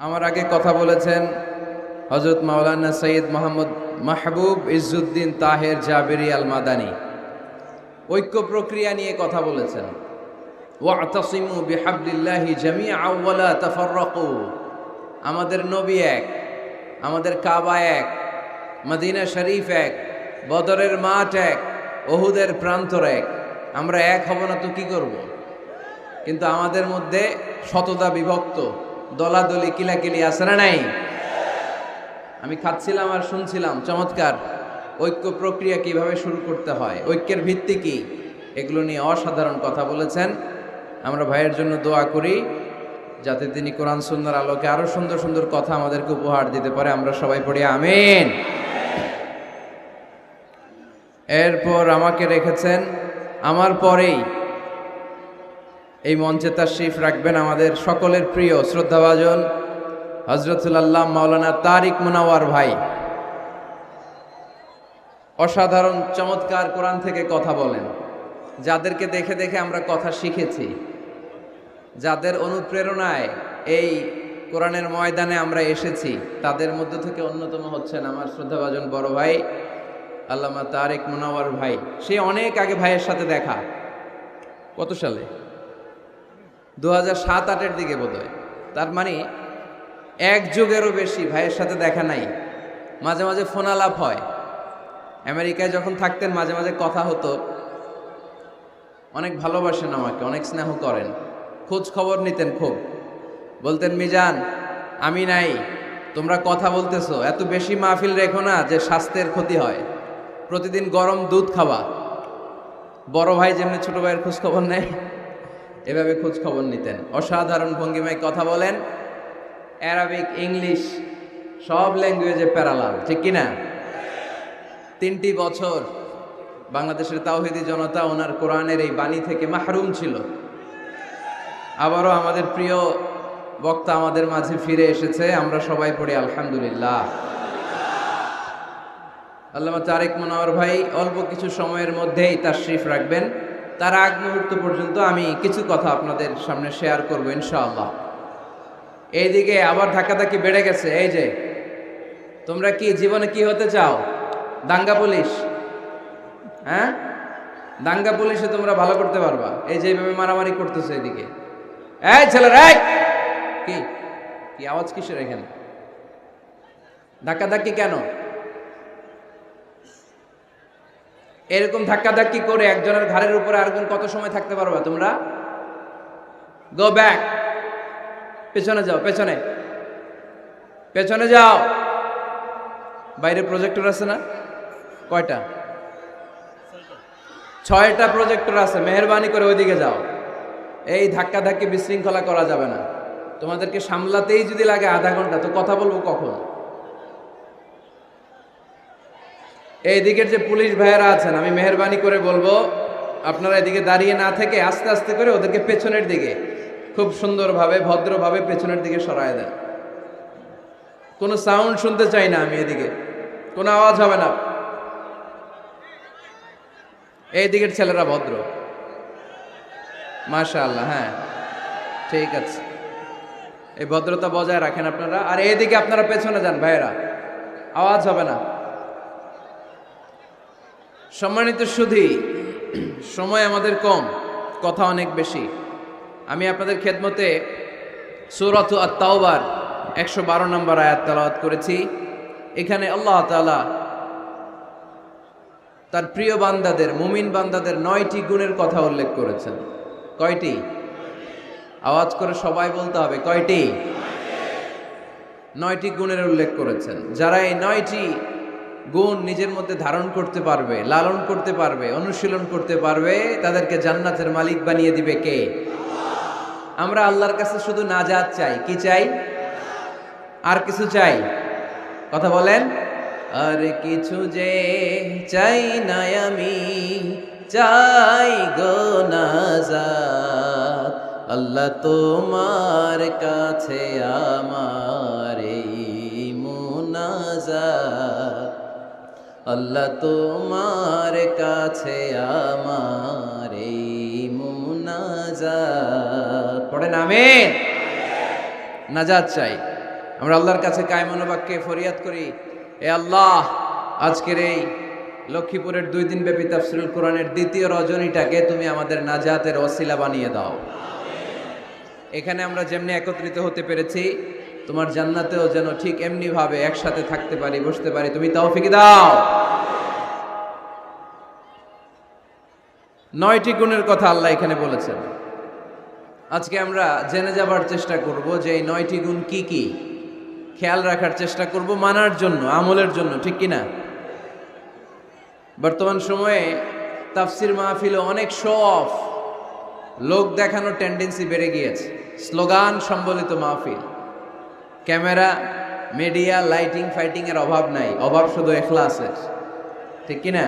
আমার আগে কথা বলেছেন হযরত মাওলানা সৈয়দ মোহাম্মদ মাহবুব ইজ্জুদ্দিন তাহের জাবেরি আল মাদানী। ঐক্য প্রক্রিয়া নিয়ে কথা বলেছেন। ওয়াতাসিমু বিহাবলিল্লাহি জামিআন ওয়া লা তাফাররাকু। আমাদের নবী এক, আমাদের কাবা এক, মদিনা শরীফ এক, বদরের মাঠ এক, ওহুদের প্রান্তর এক। আমরা এক হব না তো কি করব? কিন্তু আমাদের মধ্যে শততা বিভক্ত, দলাদলি কিলাকিলি আছে না নাই? আমি খাচ্ছিলাম আর শুনছিলাম, চমৎকার ঐক্য প্রক্রিয়া কিভাবে শুরু করতে হয়, ঐক্যের ভিত্তি কি, এগুলো নিয়ে অসাধারণ কথা বলেছেন। আমরা ভাইয়ের জন্য দোয়া করি যাতে তিনি কোরআন সুন্নাহর আলোকে আরো সুন্দর সুন্দর কথা আমাদেরকে উপহার দিতে পারে। আমরা সবাই পড়ি আমিন। এরপর আমাকে রেখেছেন, আমার পরেই এই মঞ্চে তাশরীফ রাখবেন আমাদের সকলের প্রিয় শ্রদ্ধাভাজন হযরতুল আল্লাহ মাওলানা তারিক মুনাওয়ার ভাই। অসাধারণ চমৎকার কোরআন থেকে কথা বলেন, যাদেরকে দেখে দেখে আমরা কথা শিখেছি, যাদের অনুপ্রেরণায় এই কোরআনের ময়দানে আমরা এসেছি, তাদের মধ্য থেকে অন্যতম হচ্ছেন আমার শ্রদ্ধাভাজন বড় ভাই আল্লামা তারিক মুনাওয়ার ভাই। সে অনেক আগে ভাইয়ের সাথে দেখা, কত সালে? 2007-08 দিকে বোধহয়। তার মানে এক যুগেরও বেশি ভাইয়ের সাথে দেখা নাই। মাঝে মাঝে ফোন আলাপ হয়, আমেরিকায় যখন থাকতেন মাঝে মাঝে কথা হতো। অনেক ভালোবাসেন আমাকে, অনেক স্নেহ করেন, খোঁজ খবর নিতেন খুব। বলতেন, মিজান আমি নাই, তোমরা কথা বলতেছো, এত বেশি মাহফিল রেখো না যে স্বাস্থ্যের ক্ষতি হয়, প্রতিদিন গরম দুধ খাওয়া। বড় ভাই যেমনি ছোট ভাইয়ের খোঁজ খবর নেয়, এভাবে খোঁজ খবর নিতেন। অসাধারণ ভঙ্গিমায় কথা বলেন, অ্যারাবিক, ইংলিশ সব ল্যাঙ্গুয়েজে প্যারালাল, ঠিক কিনা? 3টি বছর বাংলাদেশের তাওহীদি জনতা ওনার কোরআনের এই বাণী থেকে মাহরুম ছিল। আবারও আমাদের প্রিয় বক্তা আমাদের মাঝে ফিরে এসেছে, আমরা সবাই পড়ি আলহামদুলিল্লাহ। আল্লামা তারিক মুনাওয়ার ভাই অল্প কিছু সময়ের মধ্যেই তাশরীফ রাখবেন। তার আগ মুহূর্ত পর্যন্ত আমি কিছু কথা আপনাদের সামনে শেয়ার করব ইনশাআল্লাহ। এইদিকে আবার ধাক্কাধাক্কি বেড়ে গেছে। এই যে তোমরা কি জীবনে কি হতে চাও? দাঙ্গা পুলিশ? হ্যাঁ, দাঙ্গা পুলিশে তোমরা ভালো করতে পারবা। এই যে এইভাবে মারামারি করতেছে এদিকে, এই ছেলেরা কি কি আওয়াজ কিসের এখানে? ধাক্কাধাক্কি কেন? এরকম ধাক্কাধাক্কি করে একজনের ঘাড়ের উপরে আরেকজন কত সময় থাকতে পারবা তোমরা? গো ব্যাক, পেছনে যাও, পেছনে পেছনে যাও। বাইরে প্রজেক্টর আছে না? কয়টা? 6টা প্রজেক্টর আছে, মেহেরবানি করে ওইদিকে যাও। এই ধাক্কাধাক্কি বিশৃঙ্খলা করা যাবে না। তোমাদেরকে সামলাতেই যদি লাগে আধা ঘন্টা, তো কথা বলবো কখন? এই দিকের যে পুলিশ ভাইয়েরা আছেন, আমি মেহেরবানি করে বলবো আপনারা এদিকে দাঁড়িয়ে না থেকে আস্তে আস্তে করে ওদেরকে পেছনের দিকে খুব সুন্দরভাবে ভদ্রভাবে পেছনের দিকে সরায় দেন। কোনো সাউন্ড শুনতে চাই না আমি, এদিকে কোনো আওয়াজ হবে না। এই দিকের ছেলেরা ভদ্র, মাশাআল্লাহ। হ্যাঁ, ঠিক আছে, এই ভদ্রতা বজায় রাখেন আপনারা। আর এইদিকে আপনারা পেছনে যান ভাইয়েরা, আওয়াজ হবে না। সম্মানিত সুধী, সময় আমাদের কম, কথা অনেক বেশি। আমি আপনাদের খেদমতে সূরাত আত-তাওবার 112 নম্বর আয়াত তেলাওয়াত করেছি। এখানে আল্লাহ তাআলা তার প্রিয় বান্দাদের, মুমিন বান্দাদের 9টি গুণের কথা উল্লেখ করেছেন। কয়টি? আওয়াজ করে সবাই বলতে হবে, কয়টি? 9টি গুণের উল্লেখ করেছেন। যারা এই 9টি গুণ নিজের মধ্যে ধারণ করতে পারবে, লালন করতে পারবে, অনুশীলন করতে পারবে, তাদেরকে জান্নাতের মালিক বানিয়ে দিবে কে? আমরা আল্লাহর কাছে শুধু নাজাত চাই। কি চাই? আর কিছু চাই? কথা বলেন। আর কিছু যে চাই না আমি, চাই গো নাজাত। আল্লাহ তোমার কাছে আমার এই মুনাজাত, আল্লাহ তোমার কাছে আমার এই মুনাজাত। পড়েন আমিন। নাজাত চাই। আমরা আল্লাহর কাছে কায়মনোবাক্যে ফরিয়াদ করি, এ আল্লাহ, আজকের এই লক্ষ্মীপুরের 2 দিন ব্যাপী তাফসীরুল কোরআনের দ্বিতীয় রজনীটাকে তুমি আমাদের নাজাতের ওসিলা বানিয়ে দাও। এখানে আমরা যেমনি একত্রিত হতে পেরেছি, তোমার জান্নাতেও যেন ঠিক এমনি ভাবে একসাথে থাকতে পারি, বসতে পারি, তুমি তৌফিক দাও। 9টি গুণের কথা আল্লাহ এখানে বলেছেন। আজকে আমরা জেনে যাবার চেষ্টা করব যে এই 9টি গুণ কি কি, খেয়াল রাখার চেষ্টা করব মানার জন্য, আমলের জন্য, ঠিক কিনা? বর্তমান সময়ে তাফসির মাহফিলে অনেক শো অফ, লোক দেখানোর টেন্ডেন্সি বেড়ে গিয়েছে। স্লোগান সম্বলিত মাহফিল, ক্যামেরা, মিডিয়া, লাইটিং ফাইটিং এর অভাব নাই, অভাব শুধু ইখলাসের, ঠিক কিনা?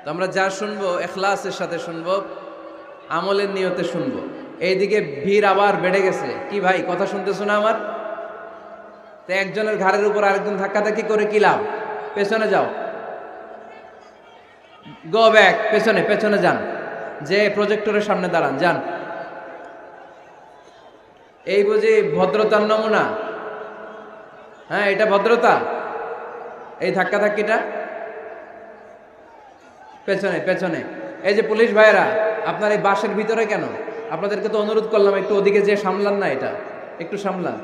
তো আমরা যা শুনবো ইখলাসের সাথে শুনবো, আমলের নিয়তে শুনবো। এইদিকে ভিড় আবার বেড়ে গেছে। কি ভাই, কথা শুনতেছো না আমার? তো একজনের ঘাড়ের উপর আরেকজন ধাক্কাধাক্কি করে কি লাভ? পেছনে যাও, গো ব্যাক, পেছনে পেছনে যান, যে প্রজেক্টরের সামনে দাঁড়ান, যান। এই বুঝি ভদ্রতার নমুনা? হ্যাঁ, এটা ভদ্রতা? এই ধাক্কাধাক্কিটা? পেছনে পেছনে। এই যে পুলিশ ভাইরা, আপনার এই বাসের ভিতরে কেন? আপনাদেরকে তো অনুরোধ করলাম একটু ওদিকে যে সামলান না, এটা একটু সামলান।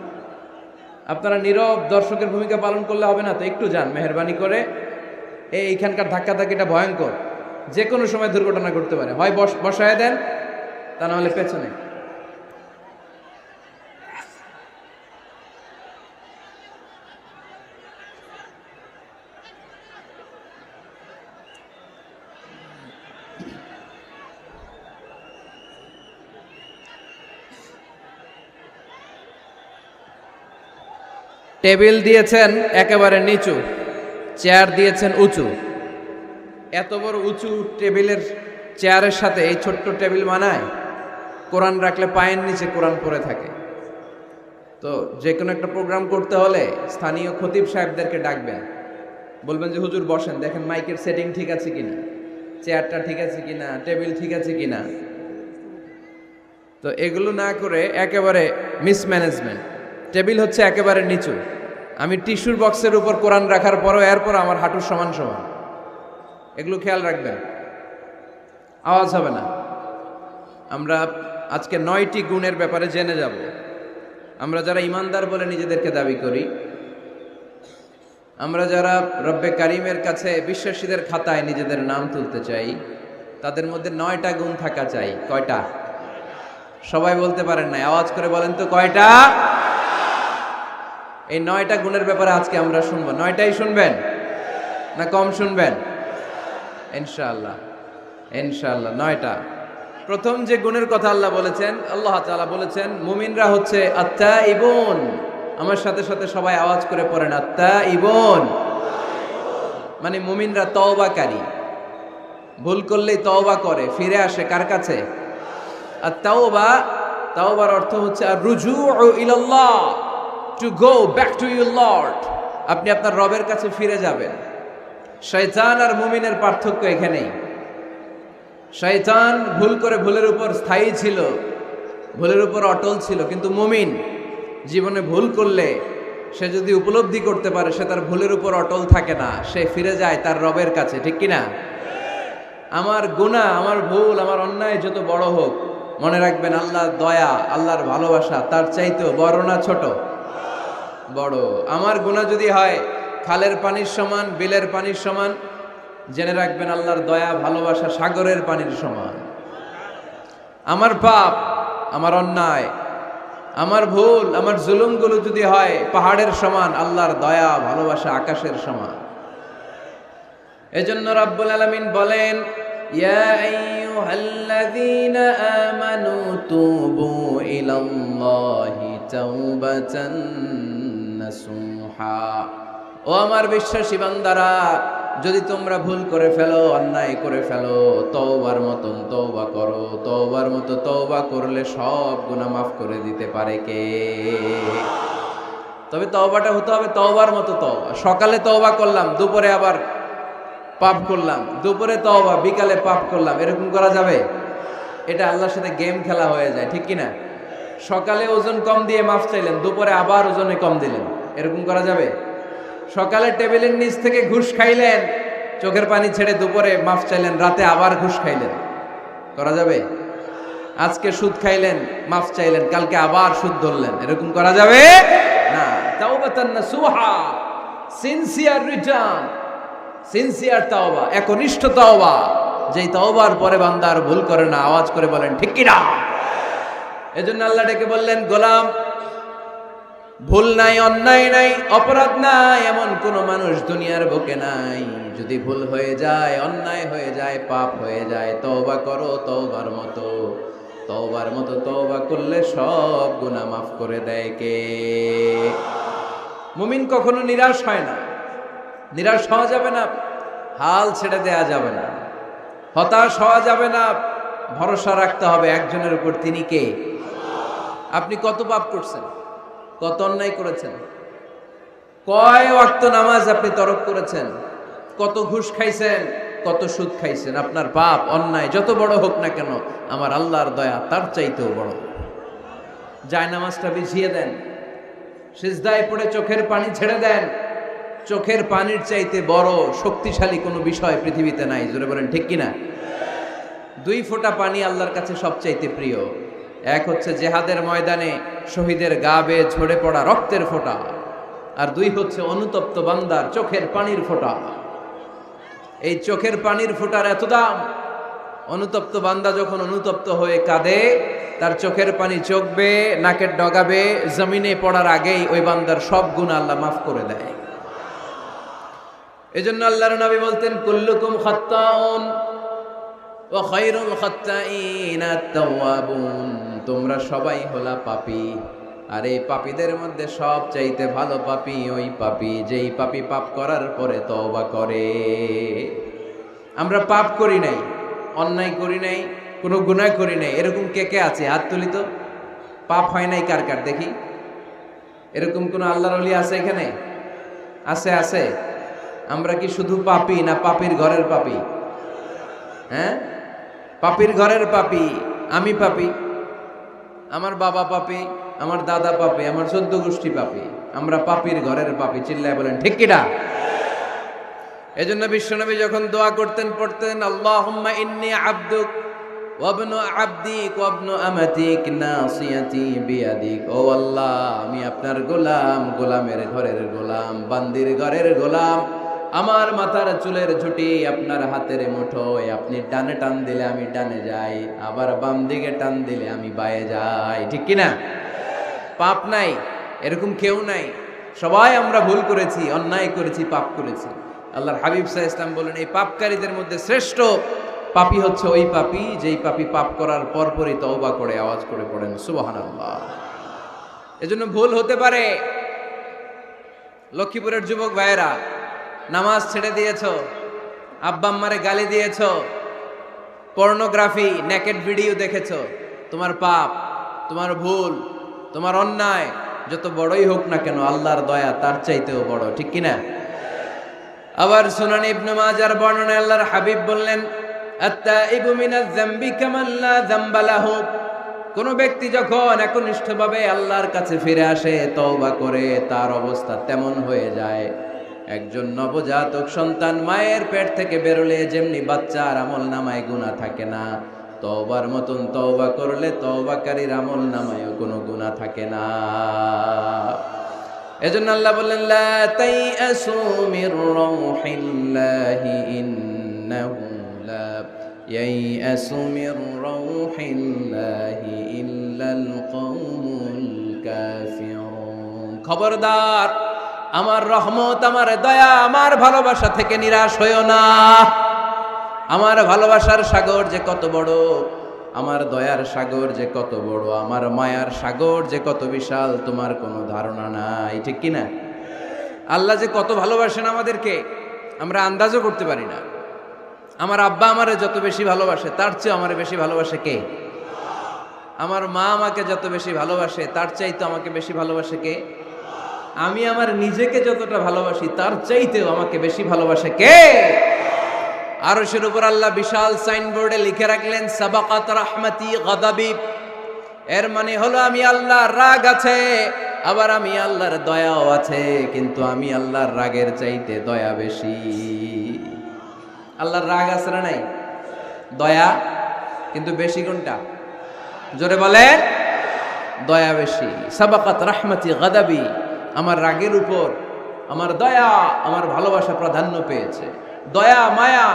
আপনারা নীরব দর্শকের ভূমিকা পালন করলে হবে না তো, একটু যান মেহেরবানি করে। এইখানকার ধাক্কাধাক্কিটা ভয়ঙ্কর, যে কোনো সময় দুর্ঘটনা ঘটতে পারে। হয় বসায় দেন, তা নাহলে পেছনে। টেবিল দিয়েছেন একেবারে নিচু, চেয়ার দিয়েছেন উঁচু। এত বড় উঁচু টেবিলের চেয়ারের সাথে এই ছোট্ট টেবিল মানায়? কোরআন রাখলে পায়ের নিচে কোরআন পড়ে থাকে। তো যে কোনো একটা প্রোগ্রাম করতে হলে স্থানীয় খতিব সাহেবদেরকে ডাকবেন, বলবেন যে হুজুর বসেন, দেখেন মাইকের সেটিং ঠিক আছে কিনা, চেয়ারটা ঠিক আছে কিনা, টেবিল ঠিক আছে কিনা। তো এগুলো না করে একেবারে মিসম্যানেজমেন্ট। টেবিল হচ্ছে একেবারে নিচু, আমি টিস্যুর বক্সের উপর কোরআন রাখার পরও এরপর আমার হাঁটুর সমান সমান। এগুলো খেয়াল রাখবেন, আওয়াজ হবে না। আমরা আজকে 9টি গুণের ব্যাপারে জেনে যাব। আমরা যারা ইমানদার বলে নিজেদেরকে দাবি করি, আমরা যারা রব্বে কারিমের কাছে বিশ্বাসীদের খাতায় নিজেদের নাম তুলতে চাই, তাদের মধ্যে 9টা গুণ থাকা চাই। কয়টা? সবাই বলতে পারেন না, আওয়াজ করে বলেন তো কয়টা? এই 9টা গুণের ব্যাপারে আজকে আমরা শুনবো। 9টাই শুনবেন না কম শুনবেন? ইনশাআল্লাহ ইনশাআল্লাহ 9টা। প্রথম যে গুণের কথা আল্লাহ বলেছেন, আল্লাহ তাআলা বলেছেন মুমিনরা হচ্ছে আত্তাইবুন। আমার সাথে সাথে সবাই আওয়াজ করে পড়েন আত্তাইবুন। মানে মুমিনরা তওবাকারী, ভুল করলেই তওবা করে, ফিরে আসে কার কাছে? আত-তাওবা, তাওবার অর্থ হচ্ছে আর রুজুউ ইলাল্লাহ, to go back to your lord. আপনি আপনার রবের কাছে ফিরে যাবেন। শয়তান আর মুমিনের পার্থক্য এখানেই। শয়তান ভুল করে ভুলের উপর স্থায়ী ছিল, ভুলের উপর অটল ছিল, কিন্তু মুমিন জীবনে ভুল করলে সে যদি উপলব্ধি করতে পারে সে তার ভুলের উপর অটল থাকে না, সে ফিরে যায় তার রবের কাছে, ঠিক কিনা? আমার গুনাহ, আমার ভুল, আমার অন্যায় যত বড় হোক, মনে রাখবেন আল্লাহর দয়া, আল্লাহর ভালোবাসা তার চাইতেও বড় না ছোট? বড়। আমার গুনাহ যদি হয় খালের পানির সমান, বিলের পানির সমান, জেনে রাখবেন আল্লাহর দয়া ভালোবাসা সাগরের পানির সমান। আমার পাপ, আমার অন্যায়, আমার ভুল, আমার জুলুমগুলো যদি হয় পাহাড়ের সমান, আল্লাহর দয়া ভালোবাসা আকাশের সমান। এজন্য রাব্বুল আলামিন বলেন, ইয়া আইয়ুহাল্লাযীনা আমানু তুবু ইলাল্লাহি তাওবাতান নাসুহা। ও আমার বিশ্বাসী বান্দারা, যদি তোমরা ভুল করে ফেলো, অন্যায় করে ফেলো, তওবার মতন তওবা করো। তওবার মতো তওবা করলে সব গুনাহ মাফ করে দিতে পারে কে? তবে তওবাটা হতে হবে তওবার মতো তওবা। সকালে তওবা করলাম, দুপুরে আবার পাপ করলাম, দুপুরে তওবা, বিকালে পাপ করলাম, এরকম করা যাবে? এটা আল্লাহর সাথে গেম খেলা হয়ে যায়, ঠিক কিনা? সকালে ওজন কম দিয়ে মাফ চাইলেন, দুপুরে আবার ওজনে কম দিলেন, এরকম করা যাবে? সকালে টেবিলের নিচ থেকে ঘুষ খাইলেন, চোখের পানি ছেড়ে দুপুরে মাফ চাইলেন, রাতে আবার ঘুষ খাইলেন, করা যাবে? আজকে সুদ খাইলেন, মাফ চাইলেন, কালকে আবার সুদ ধরলেন, এরকম করা যাবে না। তাওবাতান নাসুহা, সিনসিয়ার রিটার্ন, সিনসিয়ার তাওবা, একনিষ্ঠ তাওবা, যেই তাওবার পরে বান্দা আর ভুল করে না। আওয়াজ করে বলেন ঠিক কি না? এজন্য আল্লাহ ডেকে বললেন, গোলাম, ভুল নাই, অন্যায় নাই, অপরাধ নাই, এমন কোন মানুষ দুনিয়ার বুকে নাই। যদি ভুল হয়ে যায়, অন্যায় হয়ে যায়, পাপ হয়ে যায়, তওবা করো। তওবার মতো তওবা করলে সব গুনাহ মাফ করে দেয় কে? মুমিন কখনো নিরাশ হয় না, নিরাশ হওয়া যাবে না, হাল ছেড়ে দেয়া যাবে না, হতাশ হওয়া যাবে না। ভরসা রাখতে হবে একজনের উপর, তিনি কে? আপনি কত পাপ করছেন, কত অন্যায় করেছেন, কয় ওয়াক্ত নামাজ আপনি তরক করেছেন, কত ঘুষ খাইছেন, কত সুদ খাইছেন। আপনার পাপ অন্যায় যত বড় হোক না কেন, আমার আল্লাহর দয়া তার চাইতেও বড়। জায়নামাজটা বিছিয়ে দেন, সিজদায় পড়ে চোখের পানি ছেড়ে দেন। চোখের পানির চাইতে বড় শক্তিশালী কোনো বিষয় পৃথিবীতে নাই। জোরে বলেন ঠিক কিনা? 2 ফোঁটা পানি আল্লাহর কাছে সবচাইতে প্রিয়। এক হচ্ছে জেহাদের ময়দানে শহীদের গা বেয়ে ঝরে পড়া রক্তের ফোঁটা, আর 2 হচ্ছে অনুতপ্ত বান্দার চোখের পানির ফোঁটা। এই চোখের পানির ফোঁটার এত দাম, অনুতপ্ত বান্দা যখন অনুতপ্ত হয়ে কাঁদে, তার চোখের পানি চোখ বেয়ে নাকের ডগা বেয়ে জমিনে পড়ার আগেই ওই বান্দার সব গুনাহ আল্লাহ মাফ করে দেয়। এজন্য আল্লাহর নবী বলতেন, কুল্লুকুম খাত্তাউন ওয়া খায়রুল খাত্তাইনা আত-তাওয়াবুন। তোমরা সবাই হলা পাপী, আর এই পাপীদের মধ্যে সব চাইতে ভালো পাপী ওই পাপী যেই পাপী পাপ করার পরে তওবা করে। আমরা পাপ করি নাই, অন্যায় করি নাই, কোনো গুনাহ করি নাই, এরকম কে কে আছে? হাত তুলি তো। পাপ হয় নাই কার কার দেখি? এরকম কোন আল্লাহর ওলি আছে এখানে? আছে? আছে। আমরা কি শুধু পাপী না পাপীর ঘরের পাপী? হ্যাঁ, পাপীর ঘরের পাপী। আমি পাপী, আমার বাবা পাপী, আমার দাদা পাপী, আমার 14 গোষ্ঠী পাপী। আমরা পাপীর ঘরের পাপী। চিল্লায় বলেন ঠিক কিনা? এজন্য বিশ্বনবী যখন দোয়া করতেন, পড়তেন, আল্লাহুম্মা ইন্নী আবদুক ওয়া ইবনু আবদিক ওয়া ইবনু আমাতিক নাসিয়াতি বিয়াদিক। ও আল্লাহ, আমি আপনার গোলাম, গোলামের ঘরের গোলাম, বান্দির ঘরের গোলাম। আমার মাথার চুলের ঝুঁটি আপনার হাতের মুঠোয়। আপনি ডানে টান দিলে আমি ডানে যাই, আবার বাম দিকে টান দিলে আমি বায়ে যাই। ঠিক কিনা? পাপ নাই এরকম কেউ নাই। সবাই আমরা ভুল করেছি, অন্যায় করেছি, পাপ করেছি। আল্লাহর হাবিব সাল্লাল্লাহু আলাইহি ওয়াসাল্লাম বলেন, এই পাপকারীদের মধ্যে শ্রেষ্ঠ পাপী হচ্ছে ওই পাপী যেই পাপী পাপ করার পরপরই তওবা করে। আওয়াজ করে পড়েন সুবহানাল্লাহ। এজন্য ভুল হতে পারে। লক্ষ্মীপুরের যুবক ভাইয়েরা, নামাজ ছেড়ে দিয়েছো, আব্বা আম্মারে গালি দিয়েছো, পর্নোগ্রাফি, নেকেড ভিডিও দেখেছো, তোমার পাপ, তোমার ভুল, তোমার অন্যায় যত বড়ই হোক না কেন, আল্লাহর দয়া তার চাইতেও বড়। ঠিক কিনা? আবার সুনান ইবনে মাজার বর্ণনায় আল্লাহর হাবিব বললেন, আত-তাইবু মিনাজ যামবি কামান লা যামবা লাহু। কোন ব্যক্তি যখন একনিষ্ঠভাবে আল্লাহর কাছে ফিরে আসে, তওবা করে, তার অবস্থা তেমন হয়ে যায় একজন নবজাতক সন্তান মায়ের পেট থেকে বেরোলে যেমনি বাচ্চার আমলনামায় গুনাহ থাকে না, তওবার মতন তওবা করলে তওবাকারীর আমলনামায়ও কোনো গুনাহ থাকে না। এজন্য আল্লাহ বললেন, লা তাইআসু মির রাউহিল্লাহি ইন্নাহু লা ইয়াইআসু মির রাউহিল্লাহি ইল্লাল কওমুল কাফিরুন। খবরদার, আমার রহমত, আমার দয়া, আমার ভালোবাসা থেকে নিরাশ হইও না। আমার ভালোবাসার সাগর যে কত বড়, আমার দয়ার সাগর যে কত বড়, আমার মায়ার সাগর যে কত বিশাল, তোমার কোনো ধারণা নাই। ঠিক কিনা? আল্লাহ যে কত ভালোবাসেন আমাদেরকে আমরা আন্দাজও করতে পারি না। আমার আব্বা আমারে যত বেশি ভালোবাসে, তার চেয়ে আমারে বেশি ভালোবাসে কে? আমার মা আমাকে যত বেশি ভালোবাসে, তার চাইতে আমাকে বেশি ভালোবাসে কে? আমি আমার নিজেকে যতটা ভালোবাসি, তার চাইতেও আমাকে বেশি ভালোবাসে কে? আরশের উপর আল্লাহ বিশাল সাইনবোর্ডে লিখে রাখলেন, সাবাকাত রাহমাতি গাদাবি। এর মানে হলো আমি আল্লাহর রাগ আছে, আবার আমি আল্লাহর দয়াও আছে, কিন্তু আমি আল্লাহর রাগের চাইতে দয়া বেশি। আল্লাহর রাগ আছে না নাই? দয়া কিন্তু বেশি কোনটা? জোরে বলেন। দয়া বেশি। সাবাকাত রাহমাতি গাদাবি, আমার রাগের উপর আমার দয়া, আমার ভালোবাসা প্রাধান্য পেয়েছে। দয়া, মায়া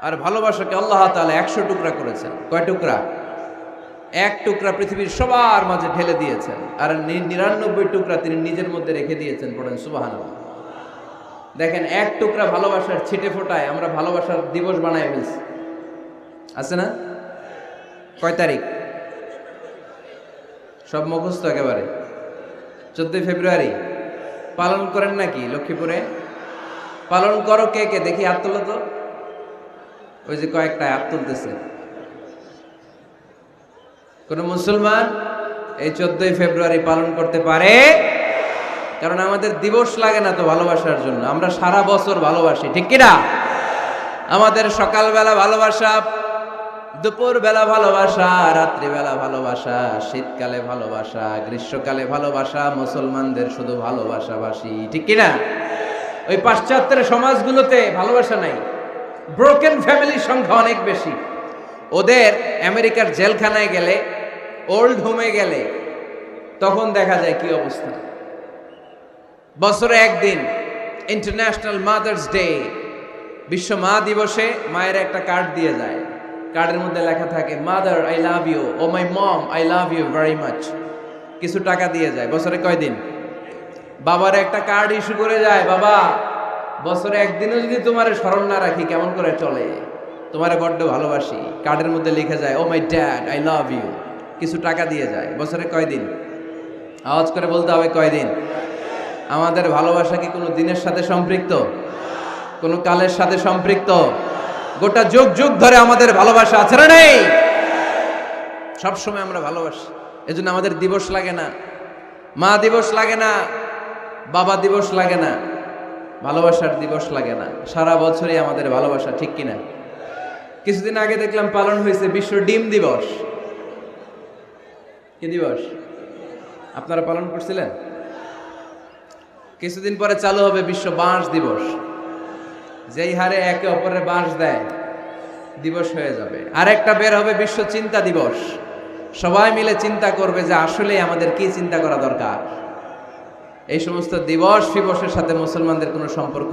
আর ভালোবাসাকে আল্লাহ তাআলা 100 টুকরা করেছেন। কয় টুকরা? 1 টুকরা পৃথিবীর সবার মাঝে ঢেলে দিয়েছেন, আর 99 টুকরা তিনি নিজের মধ্যে রেখে দিয়েছেন। পড়েন সুবহানাল্লাহ। দেখেন, 1 টুকরা ভালোবাসার ছিটে ফোটায় আমরা ভালোবাসার দিবস বানায় ফেলছি, আছে না? কয় তারিখ? সব মুখস্থ একেবারে। 14 ফেব্রুয়ারি পালন করেন নাকি লক্ষ্মীপুরে? পালন করো কে কে? দেখি হাত তোলো তো। ওই যে কয়েকটা হাত তুলতেছে। কোন মুসলমান এই 14 ফেব্রুয়ারি পালন করতে পারে? কারণ আমাদের দিবস লাগে না তো ভালোবাসার জন্য, আমরা সারা বছর ভালোবাসি, ঠিক কিনা? আমাদের সকালবেলা ভালোবাসা, দুপুর বেলা ভালোবাসা, রাত্রিবেলা ভালোবাসা, শীতকালে ভালোবাসা, গ্রীষ্মকালে ভালোবাসা, মুসলমানদের শুধু ভালোবাসাবাসী, ঠিক কিনা? ওই পাশ্চাত্যের সমাজগুলোতে ভালোবাসা নাই, ব্রোকেন ফ্যামিলির সংখ্যা অনেক বেশি। ওদের আমেরিকার জেলখানায় গেলে, ওল্ড হোমে গেলে তখন দেখা যায় কি অবস্থা। বছরে একদিন ইন্টারন্যাশনাল মাদার্স ডে, বিশ্ব মা দিবসে মায়ের একটা কার্ড দিয়ে যায়। কার্ডের মধ্যে লেখা থাকে mother I love you, oh my mom I love you very much. কিছু টাকা দিয়ে যায়। বছরে কয় দিন? বাবার একটা কার্ড ইস্যু করে যায়, বাবা বছরে একদিনও যদি তোমার স্মরণ না রাখি কেমন করে চলে, তোমারে বড্ড ভালোবাসি। কার্ডের মধ্যে লিখে যায় oh my dad I love you. কিছু টাকা দিয়ে যায়। বছরে কয় দিন? আওয়াজ করে বলতে হবে, কয় দিন? আমাদের ভালোবাসা কি কোনো দিনের সাথে সম্পৃক্ত? কোনো কালের সাথে সম্পৃক্ত? গোটা যুগ যুগ ধরে আমাদের ভালোবাসা আছে না নেই? সবসময় আমরা ভালোবাসি। এজন্য আমাদের দিবস লাগে না, মা দিবস লাগে না, বাবা দিবস লাগে না, ভালোবাসার দিবস লাগে না। সারা বছরই আমাদের ভালোবাসা, ঠিক কিনা? কিছুদিন আগে দেখলাম পালন হয়েছে বিশ্ব ডিম দিবস। কি দিবস? আপনারা পালন করছিলেন? কিছুদিন পরে চালু হবে বিশ্ব বাঁশ দিবস। যেই হারে একে অপরের বাঁশ দেয় দিবস হয়ে যাবে। আরেকটা বের হবে বিশ্ব চিন্তা দিবস। সবাই মিলে চিন্তা করবে যে আসলে আমাদের কি চিন্তা করা দরকার। এই সমস্ত দিবস ফিবসের সাথে মুসলমানদের কোনো সম্পর্ক।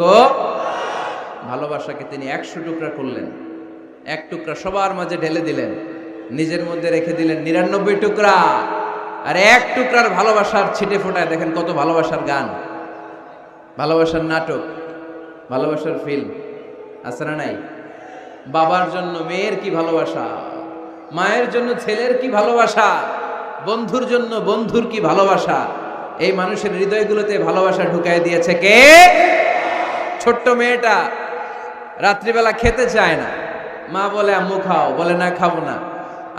ভালোবাসাকে তিনি 100 টুকরা করলেন, 1 টুকরা সবার মাঝে ঢেলে দিলেন, নিজের মধ্যে রেখে দিলেন 99 টুকরা। আর 1 টুকরার ভালোবাসার ছিটে ফোটায় দেখেন কত ভালোবাসার গান, ভালোবাসার নাটক, ভালোবাসার ফিল্ম আছে না নাই? বাবার জন্য মেয়ের কি ভালোবাসা, মায়ের জন্য ছেলের কি ভালোবাসা, বন্ধুর জন্য বন্ধুর কি ভালোবাসা। এই মানুষের হৃদয়গুলোতে ভালোবাসা ঢুকাই দিয়েছে কে? ছোট্ট মেয়েটা রাত্রিবেলা খেতে চায় না, মা বলে আম্মু খাও, বলে না খাবো না।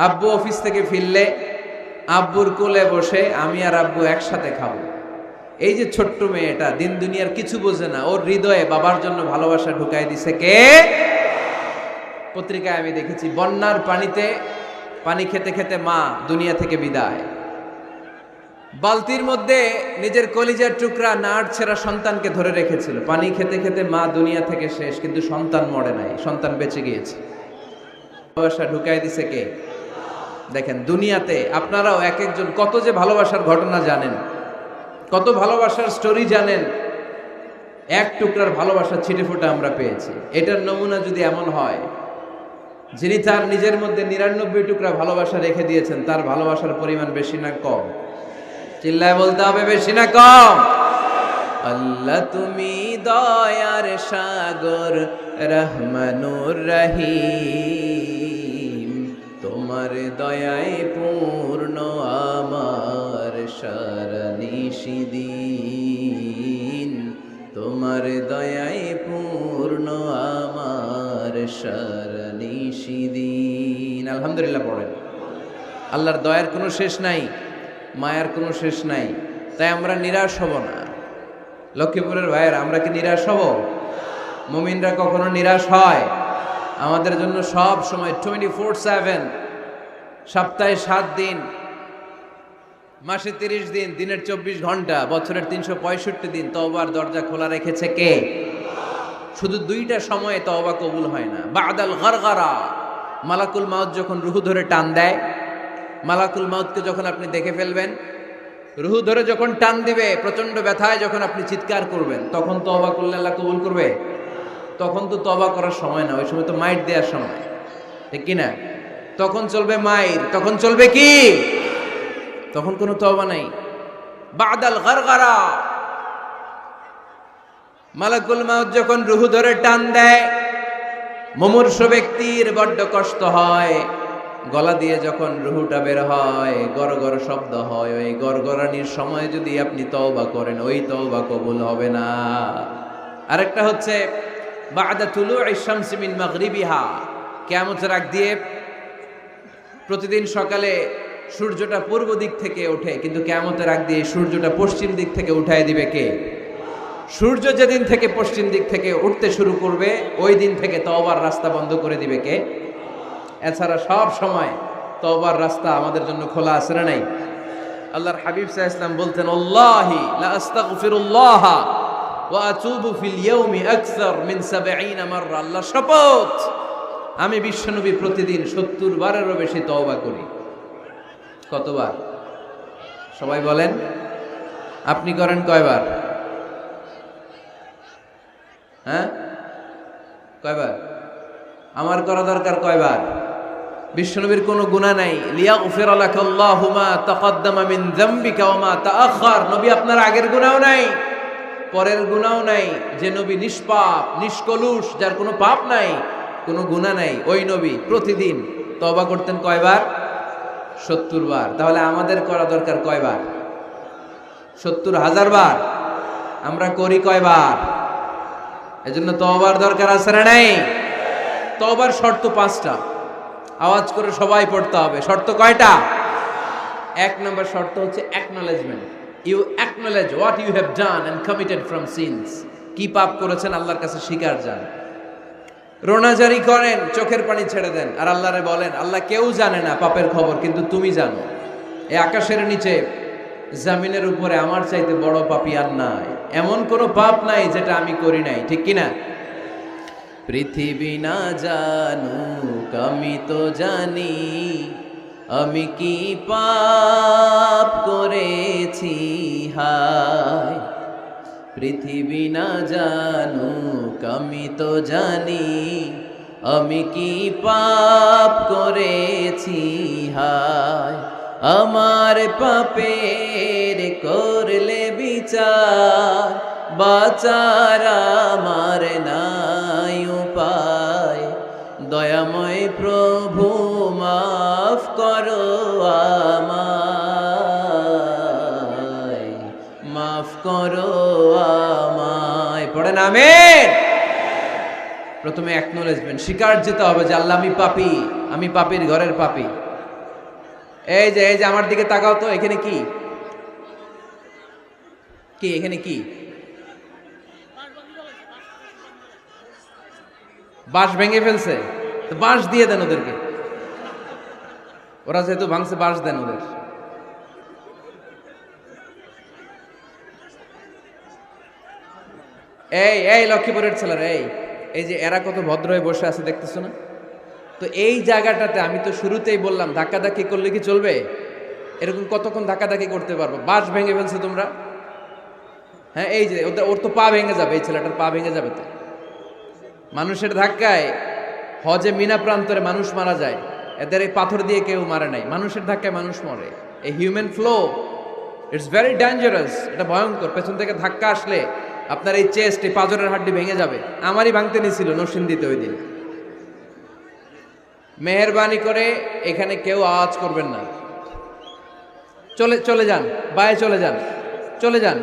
আব্বু অফিস থেকে ফিরলে আব্বুর কোলে বসে আমি আর আব্বু একসাথে খাবো। এই যে ছোট্ট মেয়েটা দিন দুনিয়ার কিছু বোঝে না, ওর হৃদয়ে বাবার জন্য ভালোবাসা ঢুকাই দিছে কে? পত্রিকায় আমি দেখেছি বন্যার পানিতে পানি খেতে খেতে মা দুনিয়া থেকে বিদায়। বালতির মধ্যে নিজের কলিজার টুকরা নাড় ছেঁড়া সন্তানকে ধরে রেখেছিল। পানি খেতে খেতে মা দুনিয়া থেকে শেষ, কিন্তু সন্তান মরে নাই, সন্তান বেঁচে গিয়েছে। ভালোবাসা ঢুকাই দিছে কে? দেখেন দুনিয়াতে আপনারাও এক একজন কত যে ভালোবাসার ঘটনা জানেন, কত ভালোবাসার স্টোরি জানেন। 1 টুকরার ভালোবাসা ছিটে ফোটা আমরা পেয়েছি। এটার নমুনা যদি এমন হয়, যিনি তার নিজের মধ্যে 99 টুকরা ভালোবাসা রেখে দিয়েছেন, তার ভালোবাসার পরিমাণ বেশি না কম? চিল্লায় বলতে হবে, বেশি না কম? আল্লাহ তুমি দয়ার সাগর, রহমানুর রহিম, তোমার দয়ায় পূর্ণ আমার সারা নিশিদিন, তোমার দয়ায় পূর্ণ আমার সারা নিশিদিন। আলহামদুলিল্লাহ পড়েন। আল্লাহর দয়ার কোনো শেষ নাই, মায়ার কোনো শেষ নাই। তাই আমরা নিরাশ হব না। লক্ষ্মীপুরের ভাইয়ের, আমরা কি নিরাশ হব? মুমিনরা কখনো নিরাশ হয়? আমাদের জন্য সব সময় 24/7 সপ্তাহে 7 দিন, মাসে 30 দিন, দিনের 24 ঘন্টা, বছরের 365 দিন তওবার দরজা খোলা রেখেছে কে? শুধু 2টা সময়ে তওবা কবুল হয় না। বাদাল গারগারা, মালাকুল মাউত যখন রুহু ধরে টান দেয়, মালাকুল মাউতকে যখন আপনি দেখে ফেলবেন, রুহু ধরে যখন টান দিবে, প্রচন্ড ব্যথায় যখন আপনি চিৎকার করবেন, তখন তওবা করলে আল্লাহ কবুল করবে? তখন তো তওবা করার সময় না, ওই সময় তো মাইর দেওয়ার সময়, ঠিক কি না? তখন চলবে মাইর, তখন চলবে কি? তখন কোনো তওবা নাই। বাদাল গারগারা, মালাকুল মাউত যখন রুহু ধরে টান দেয়, মুমূর্ষু ব্যক্তির বড্ড কষ্ট হয়। গলা দিয়ে যখন রুহুটা বের হয়, গড়গড় শব্দ হয়, ওই গড়গড়ানির সময় যদি আপনি তওবা করেন, ওই তওবা কবুল হবে না। আরেকটা হচ্ছে বাদা তুলুই শামসি মিন মাগরিবিহা, কিয়ামতের আগ দিয়ে প্রতিদিন সকালে সূর্যটা পূর্ব দিক থেকে ওঠে, কিন্তু কিয়ামতের আগ দিয়ে সূর্যটা পশ্চিম দিক থেকে উঠায় দিবে কে? সূর্য যেদিন থেকে পশ্চিম দিক থেকে উঠতে শুরু করবে, ওই দিন থেকে তওবার রাস্তা বন্ধ করে দিবে কে? এছাড়া সব সময় তওবার রাস্তা আমাদের জন্য খোলা আছে না নাই? আল্লাহর হাবিব সাল্লাল্লাহু আলাইহি ওয়াসাল্লাম বলতেন, আল্লাহি লা আস্তাগফিরুল্লাহ ওয়া আতুবু ফিল ইয়াউমি আকসার মিন 70 মাররা। আল্লাহর শপথ, আমি বিশ্বনবী প্রতিদিন 70 বারেরও বেশি তওবা করি। কতবার? সবাই বলেন, আপনি করেন কয়বার? হ্যাঁ, কয়বার? আমার করা দরকার কয়বার? বিশ্বনবীর কোনো গুনাহ নাই। লিয়াগফির লাকাল্লাহু মা তাকদ্দামা মিন যামবিকা ওয়া মা তাআখার। নবী আপনার আগের গুনাহও নাই, পরের গুনাহও নাই। যে নবী নিষ্পাপ, নিষ্কলুষ, যার কোনো পাপ নাই, কোনো গুনাহ নাই, ওই নবী প্রতিদিন তওবা করতেন কয়বার? 70 বার। তাহলে আমাদের করা দরকার কয়বার? 70,000 বার। আমরা করি কয়বার? এজন্য তওবার দরকার আছে না নাই? তওবার শর্ত 5টা, আওয়াজ করে সবাই পড়তে হবে। শর্ত কয়টা? 1 নম্বর শর্ত হচ্ছে acknowledgement. You acknowledge what you have done and committed from sins. কি পাপ করেছেন আল্লাহর কাছে স্বীকার যান। রোনাজারি করেন, চোখের পানি ছেড়ে দেন, আর আল্লাহরে বলেন, আল্লাহ কেউ জানে না পাপের খবর, কিন্তু তুমি জানো। এই আকাশের নিচে, জমিনের উপরে আমার চাইতে বড় পাপী আর নাই। এমন কোনো পাপ নাই যেটা আমি করি নাই, ঠিক কিনা? পৃথিবী না জানুক, আমি তো জানি আমি কি পাপ করেছি। হায়, পৃথিবী না জানুক, আমি তো জানি আমি কি পাপ করেছি। হায়, আমার পাপের করলে বিচার, বাঁচার আমার নাই উপায়। দয়াময় প্রভু মাফ করো আমায়, মাফ করো আমায়। পড়েন আমিন। প্রথমে অ্যাকনলেজমেন্ট, স্বীকার যেতে হবে যে আল্লাহ আমি পাপী, আমি পাপীর ঘরের পাপী। এই যে আমার দিকে তাকাও তো, এখানে কি কি এখানে কি? বাঁশ ভেঙে ফেলছে, তো বাঁশ দিয়ে দেন ওদেরকে। ওরা যেহেতু ভাঙছে, বাঁশ দেন ওদের। এই লক্ষ্মীপুরের ছেলেরা, এই যে এরা কত ভদ্র হয়ে বসে আছে দেখতেছো না? তো এই জায়গাটাতে আমি তো শুরুতেই বললাম, ধাক্কাধাক্কি করলে কি চলবে? এরকম কতক্ষণ ধাক্কাধাক্কি করতে পারবো? বাঁশ ভেঙে ফেলছে তোমরা। হ্যাঁ, এই যে ওর তো পা ভেঙে যাবে, এই ছেলেটার পা ভেঙে যাবে। তো মানুষের ধাক্কায় হজে মিনা প্রান্তরে মানুষ মারা যায়, এদের এই পাথর দিয়ে কেউ মারে নাই, মানুষের ধাক্কায় মানুষ মরে। এই human flow, it's very dangerous, এটা ভয়ঙ্কর। পেছন থেকে ধাক্কা আসলে আপনার এই চেস্ট, এই পাঁজরের হাড্ডি ভেঙে যাবে। আমারই ভাঙতে নিছিল নরসিংদীতে ওই দিন। মেহেরবানি করে এখানে কেউ আওয়াজ করবেন না। চলে যান, বায়ে চলে যান, চলে যান,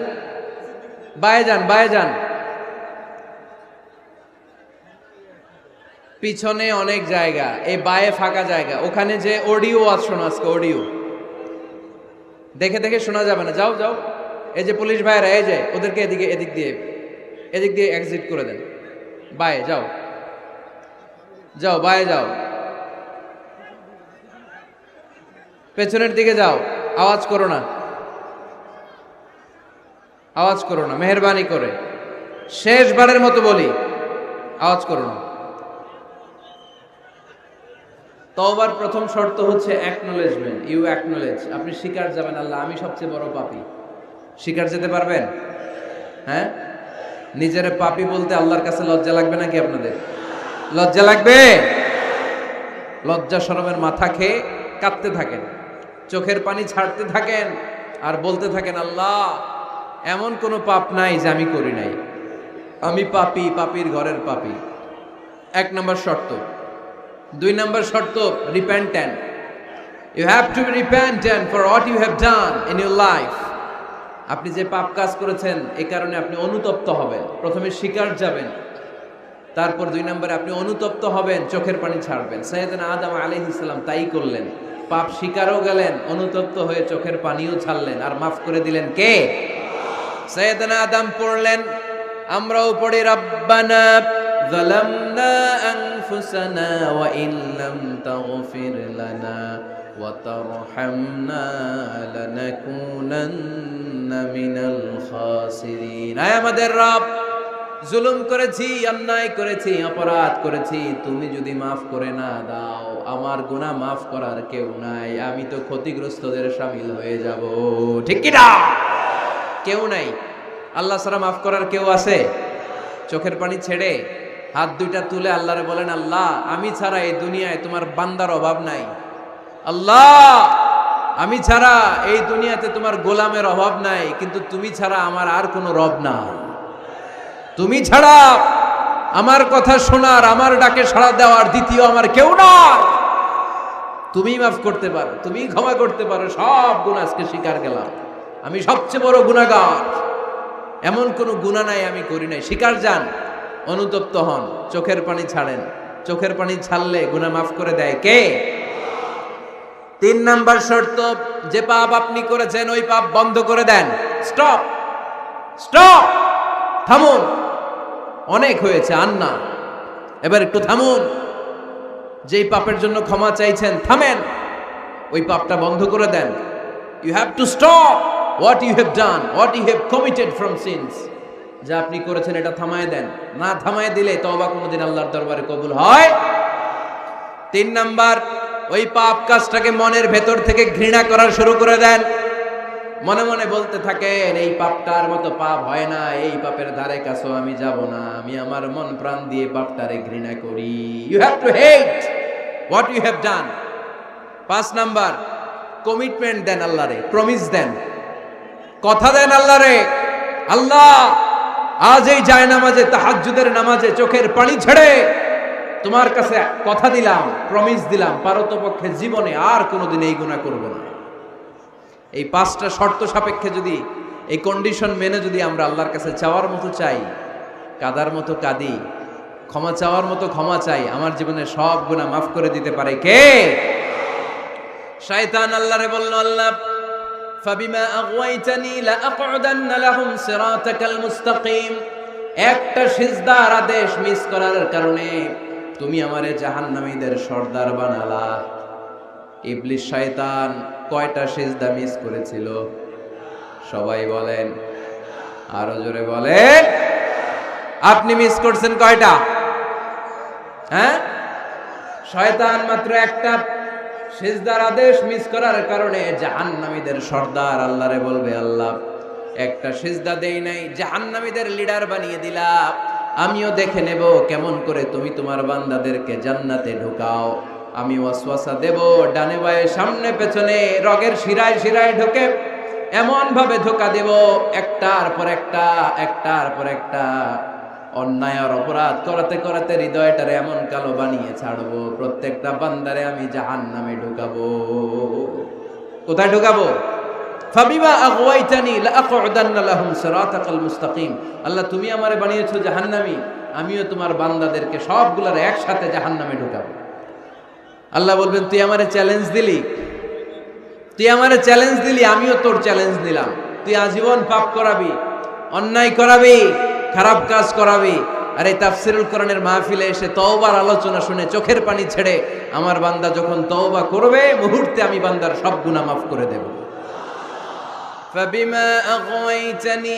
বায়ে যান, বায়ে যান। পিছনে অনেক জায়গা, এই বায়ে ফাঁকা জায়গা, ওখানে যে অডিও আছে, শোনো আজকে অডিও দেখে দেখে শোনা যাবে না। যাও যাও, এই যে পুলিশ ভাইরা, এই যে ওদেরকে এদিক দিয়ে এক্সিট করে দেন। বায়ে যাও, যাও বায়ে যাও। পেছনের দিকে যাও, আওয়াজ করো না, আওয়াজ করো না, মেহেরবানি করে শেষবারের মতো বলি, আওয়াজ করো না। তওবার প্রথম শর্ত হচ্ছে অ্যাকনলেজমেন্ট। ইউ অ্যাকনলেজ, আপনি স্বীকার যাবেন আল্লাহ আমি সবচেয়ে বড় পাপী। স্বীকার যেতে পারবেন? হ্যাঁ, নিজের পাপী বলতে আল্লাহর কাছে লজ্জা লাগবে নাকি? আপনাদের লজ্জা লাগবে? লজ্জা শরমের মাথা খেয়ে কাঁদতে থাকেন, চোখের পানি ছাড়তে থাকেন, আর বলতে থাকেন আল্লাহ এমন কোনো পাপ নাই যে আমি করি নাই, আমি পাপী, পাপীর ঘরের পাপী। এক নম্বর শর্ত। দুই নম্বর শর্ত, repentant. You have to be repentant for what you have done in your life. আপনি যে পাপ কাজ করেছেন এই কারণে আপনি অনুতপ্ত হবেন। প্রথমে স্বীকার যাবেন, তারপর দুই নম্বরে আপনি অনুতপ্ত হবেন, চোখের পানি ছাড়বেন। সাইয়েদনা আদম আলাইহিস সালাম তাই করলেন, পাপ স্বীকারও গেলেন, অনুতপ্ত হয়ে চোখের পানিও ছাড়লেন, আর মাফ করে দিলেন কে? সাইয়েদনা আদম পড়লেন, আমরাও পড়ি রব্বানা যালামনা আনফুসানা ওয়া ইন লাম তাগফির লানা ওয়া তারহামনা লানাকুনান্না মিনাল খাসিরিন। আয় আমাদের রব, জুলুম করেছি, অন্যায় করেছি, অপরাধ করেছি, তুমি যদি মাফ করে না দাও আমার গুনাহ মাফ করার কেউ নাই, আমি তো ক্ষতিগ্রস্তদের শামিল হয়ে যাব। ঠিক কি না? কেউ নাই, আল্লাহ ছাড়া মাফ করার কেউ আছে? চোখের পানি ছেড়ে হাত দুইটা তুলে আল্লাহরে বলেন, আল্লাহ আমি ছাড়া এই দুনিয়ায় তোমার বান্দার অভাব নাই, আল্লাহ আমি ছাড়া এই দুনিয়াতে তোমার গোলামের অভাব নাই, কিন্তু তুমি ছাড়া আমার আর কোনো রব নাই, তুমি ছাড়া আমার কথা শোনার, আমার ডাকে সাড়া দেওয়ার দ্বিতীয় আমার কেউ নাই, তুমি মাফ করতে পারো, তুমি ক্ষমা করতে পারো, সব গুনাহ আজকে স্বীকার গেলাম, আমি সবচেয়ে বড় গুনাহগার, এমন কোনো গুনাহ নাই আমি করি নাই। স্বীকার যান, অনুতপ্ত হন, চোখের পানি ছাড়েন, চোখের পানি ছাড়লে গুনাহ মাফ করে দেয় কে? তিন নাম্বার শর্ত, যে পাপ আপনি করেছেন ওই পাপ বন্ধ করে দেন। স্টপ, স্টপ, থামুন, অনেক হয়েছে, আর না, এবার একটু থামুন। যেই পাপের জন্য ক্ষমা চাইছেন থামেন, ওই পাপটা বন্ধ করে দেন। You have to stop what you have done, what you have committed from sins. যা আপনি করেছেন এটা থামায় দেন, না থামায় দিলে তওবা কোনোদিন আল্লাহর দরবারে কবুল হয়। তিন নাম্বার, ওই পাপ কাজটাকে মনের ভেতর থেকে ঘৃণা করা শুরু করে দেন। মনে মনে বলতে থাকেন এই পাপটার মতো পাপ হয় না, এই পাপের ধারে কাছেও আমি যাব না, আমি আমার মন প্রাণ দিয়ে পাপটারে ঘৃণা করি। You have to hate what you have done. পাঁচ নাম্বার, কমিটমেন্ট দেন আল্লাহরে, প্রমিস দেন, কথা দেন আল্লাহরে, আল্লাহ আজ এই জায়নামাজে, তাহাজ্জুদের নামাজে চোখের পানি ছেড়ে তোমার কাছে কথা দিলাম, প্রমিস দিলাম, পারতপক্ষে জীবনে আর কোনোদিন এই গুনাহ করব না। এই পাঁচটা শর্ত সাপেক্ষে যদি, এই কন্ডিশন মেনে যদি আমরা আল্লাহর কাছে চাওয়ার মতো চাই, কাদার মতো কাঁদি, ক্ষমা চাওয়ার মতো ক্ষমা চাই, আমার জীবনের সব গুনাহ মাফ করে দিতে পারে কে? শয়তান আল্লাহরে বলল, আল্লাহ ফাবিমা আগওয়াইতানি লাআকউদান্না লাহুম সিরাতাকাল মুস্তাকিম। একটা সিজদার আদেশ মিস করার কারণে তুমি আমারে জাহান্নামীদের সর্দার বানালা। ইবলিস শয়তান কয়টা সিজদা মিস করেছিল? সবাই বলেন, আরো জোরে বলেন। আপনি মিস করছেন কয়টা? হ্যাঁ, শয়তান মাত্র একটা সিজদার আদেশ মিস করার কারণে জাহান্নামীদের সর্দার আল্লাহরে বলবে, আল্লাহ একটা সিজদা দেই নাই, জাহান্নামীদের লিডার বানিয়ে দিলা, আমিও দেখে নেব কেমন করে তুমি তোমার বান্দাদেরকে জান্নাতে ঢুকাও। আমি ওয়াসওয়াসা দেব, ডানে বায়ে সামনে পেছনে রগের শিরায় শিরায় ঢোকে, এমন ভাবে ধোকা দেব, একটার পর একটা, একটার পর একটা অন্যায় আর অপরাধ করাতে করাতে হৃদয়টারে এমন কালো বানিয়ে ছাড়বো, প্রত্যেকটা বান্দারে আমি জাহান্নামে ঢুকাবো। কোথায় ঢুকাবো? ফাবিমা আগওয়াইতানি লাআকউদান্না লাহুম সিরাতাকাল মুস্তাকিম। আল্লাহ তুমি আমারে বানিয়েছো জাহান্নামী, আমিও তোমার বান্দাদেরকে সবগুলার একসাথে জাহান্নামে ঢুকাবো। আল্লাহ বলবেন, তুই আমারে চ্যালেঞ্জ দিলি, তুই আমারে চ্যালেঞ্জ দিলি, আমিও তোর চ্যালেঞ্জ নিলাম। তুই আজীবন পাপ করাবি, অন্যায় করাবি, খারাপ কাজ করাবি, আর এই তাফসিরুল কোরআনের মাহফিলে এসে তওবার আলোচনা শুনে চোখের পানি ছেড়ে আমার বান্দা যখন তওবা করবে মুহূর্তে আমি বান্দার সব গুনাহ মাফ করে দেব। ফাবিমা আগওয়াইতানি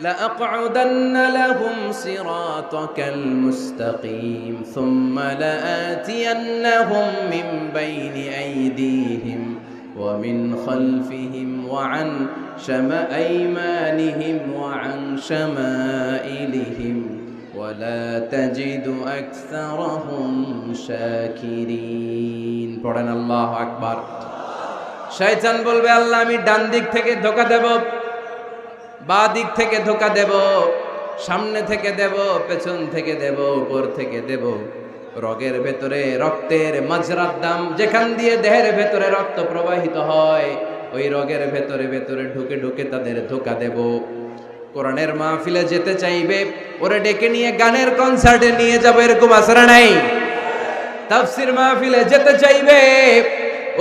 لأقعدن لهم صراطك المستقيم ثم لآتينهم من بين أيديهم ومن خلفهم وعن أيمانهم وعن شمائلهم ولا تجد أكثرهم شاكرين পড়েন আল্লাহু আকবার। শয়তান বলবে আল্লাহ আমি ডান দিক থেকে ধোঁকা দেব, বাঁ দিক থেকে ধোঁকা দেব, সামনে থেকে দেব, পেছন থেকে দেব, উপর থেকে দেব, রগের ভেতরে রক্তের মাজরার দাম যেখান দিয়ে দেহের ভেতরে রক্ত প্রবাহিত হয় ওই রগের ভেতরে ভেতরে ঢুকে ঢুকে তাদের ধোঁকা দেব। কোরআনের মাহফিলে যেতে চাইবে ওরে ডেকে নিয়ে গানের কনসার্টে নিয়ে যাব, এরকম আসরা নাই? তাফসীর মাহফিলে যেতে চাইবে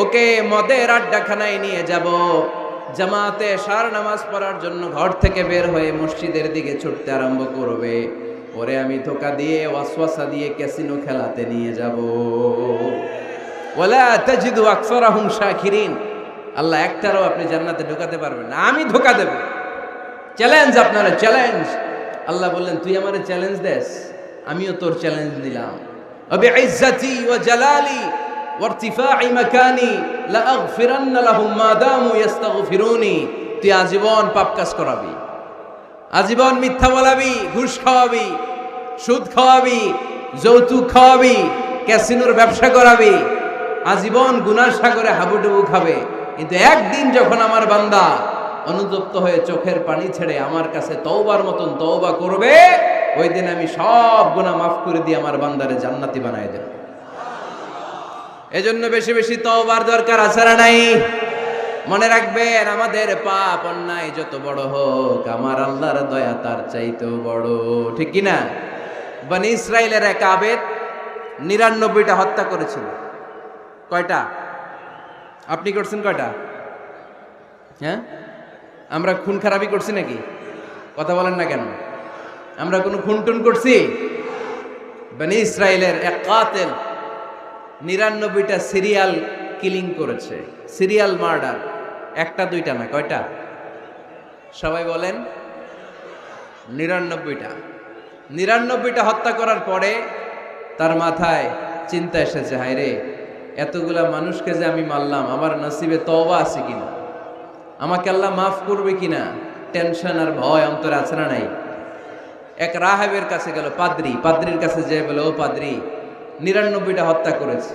ওকে মদের আড্ডাখানায় নিয়ে যাব, জামাতে সার নামাজ পড়ার জন্য ঘর থেকে বের হয়ে মসজিদের দিকে ছুটতে আরম্ভ করবে, ওরে আমি ধোঁকা দিয়ে ওয়াসওয়াসা দিয়ে ক্যাসিনো খেলাতে নিয়ে যাব। ওয়ালা তাজিদু আকসারাহুম শাকিরিন, আল্লাহ একটারও আপনি জান্নাতে ঢোকাতে পারবেন না, আমি ধোঁকা দেব। চ্যালেঞ্জ, আপনারা চ্যালেঞ্জ। আল্লাহ বললেন তুই আমারে চ্যালেঞ্জ দেস, আমিও তোর চ্যালেঞ্জ দিলাম। বিইজ্জাতি ওয়া জালালি ওয়ারতিফাই মাকানি লাআগফিরান্না লাহুম মা দামু ইস্তাগফিরুনি। তুই আজীবন পাপ কাজ করাবি, আজীবন মিথ্যা বলাবি, ঘুষ খাওয়াবি, সুদ খাওয়াবি, যৌতুক খাওয়াবি, ক্যাসিনোর ব্যবসা করাবি, আজীবন গুনার সাগরে হাবুডুবু খাবে। কিন্তু একদিন যখন আমার বান্দা অনুতপ্ত হয়ে চোখের পানি ছেড়ে আমার কাছে তওবার মতন তওবা করবে, ওই দিন আমি সব গুনাহ মাফ করে দিয়ে আমার বান্দারে জান্নাতি বানায় দেব। এজন্য বেশি বেশি তওবার দরকার আছে না নাই? মনে রাখবেন আমাদের পাপ অন্যায় যত বড় হোক আমার আল্লাহর দয়া তার চাইতেও বড়, ঠিক কি না? বনি ইসরাইলের এক আবেদ 99টা হত্যা করেছিল। কয়টা? আপনি করছেন কয়টা? হ্যাঁ, আমরা খুন খারাপি করছি নাকি? কথা বলেন না কেন? আমরা কোনো খুন টুন করছি? বনি ইসরাইলের এক কাতেল 99টা সিরিয়াল কিলিং করেছে, সিরিয়াল মার্ডার। একটা দুইটা না, কয়টা? সবাই বলেন 99টা। 99টা হত্যা করার পরে তার মাথায় চিন্তা এসেছে, হায় রে এতগুলা মানুষকে যে আমি মারলাম, আমার নসিবে তওবা আছে কিনা, আমাকে আল্লাহ মাফ করবে কিনা, টেনশন আর ভয় অন্তরে আছে না নাই? এক রাহেবের কাছে গেল, পাদ্রির কাছে যেয়ে বলে, ও পাদ্রি 99টা হত্যা করেছে,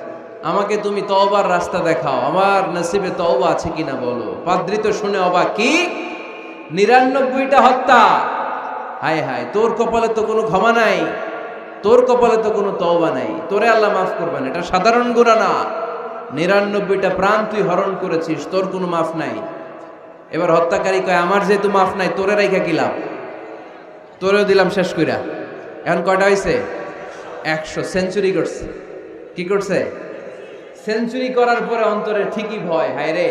আমাকে তুমি তওবার রাস্তা দেখাও, আমার নসিবে তওবা আছে কিনা বলো। পাদ্রি তো শুনে অবাক, কি 99টা হত্যা? হায় হায়, তোর কপালে তো কোনো ক্ষমা নাই, তোর কপালে তো কোনো তওবা নাই, তোরে আল্লাহ মাফ করবে না, এটা সাধারণ গুনাহ না। 99টা প্রাণ তুই হরণ করেছিস, তোর কোনো মাফ নাই। এবার হত্যাকারী কয়, আমার যেহেতু মাফ নাই তোরে রাইখা কি লাভ, তোরেও দিলাম শেষ কইরা। এখন কয়টা হয়েছে? 100। সেঞ্চুরি করছে। কি করছে? সেঞ্চুরি করার পরে অন্তরে ঠিকই ভয়, হায় রে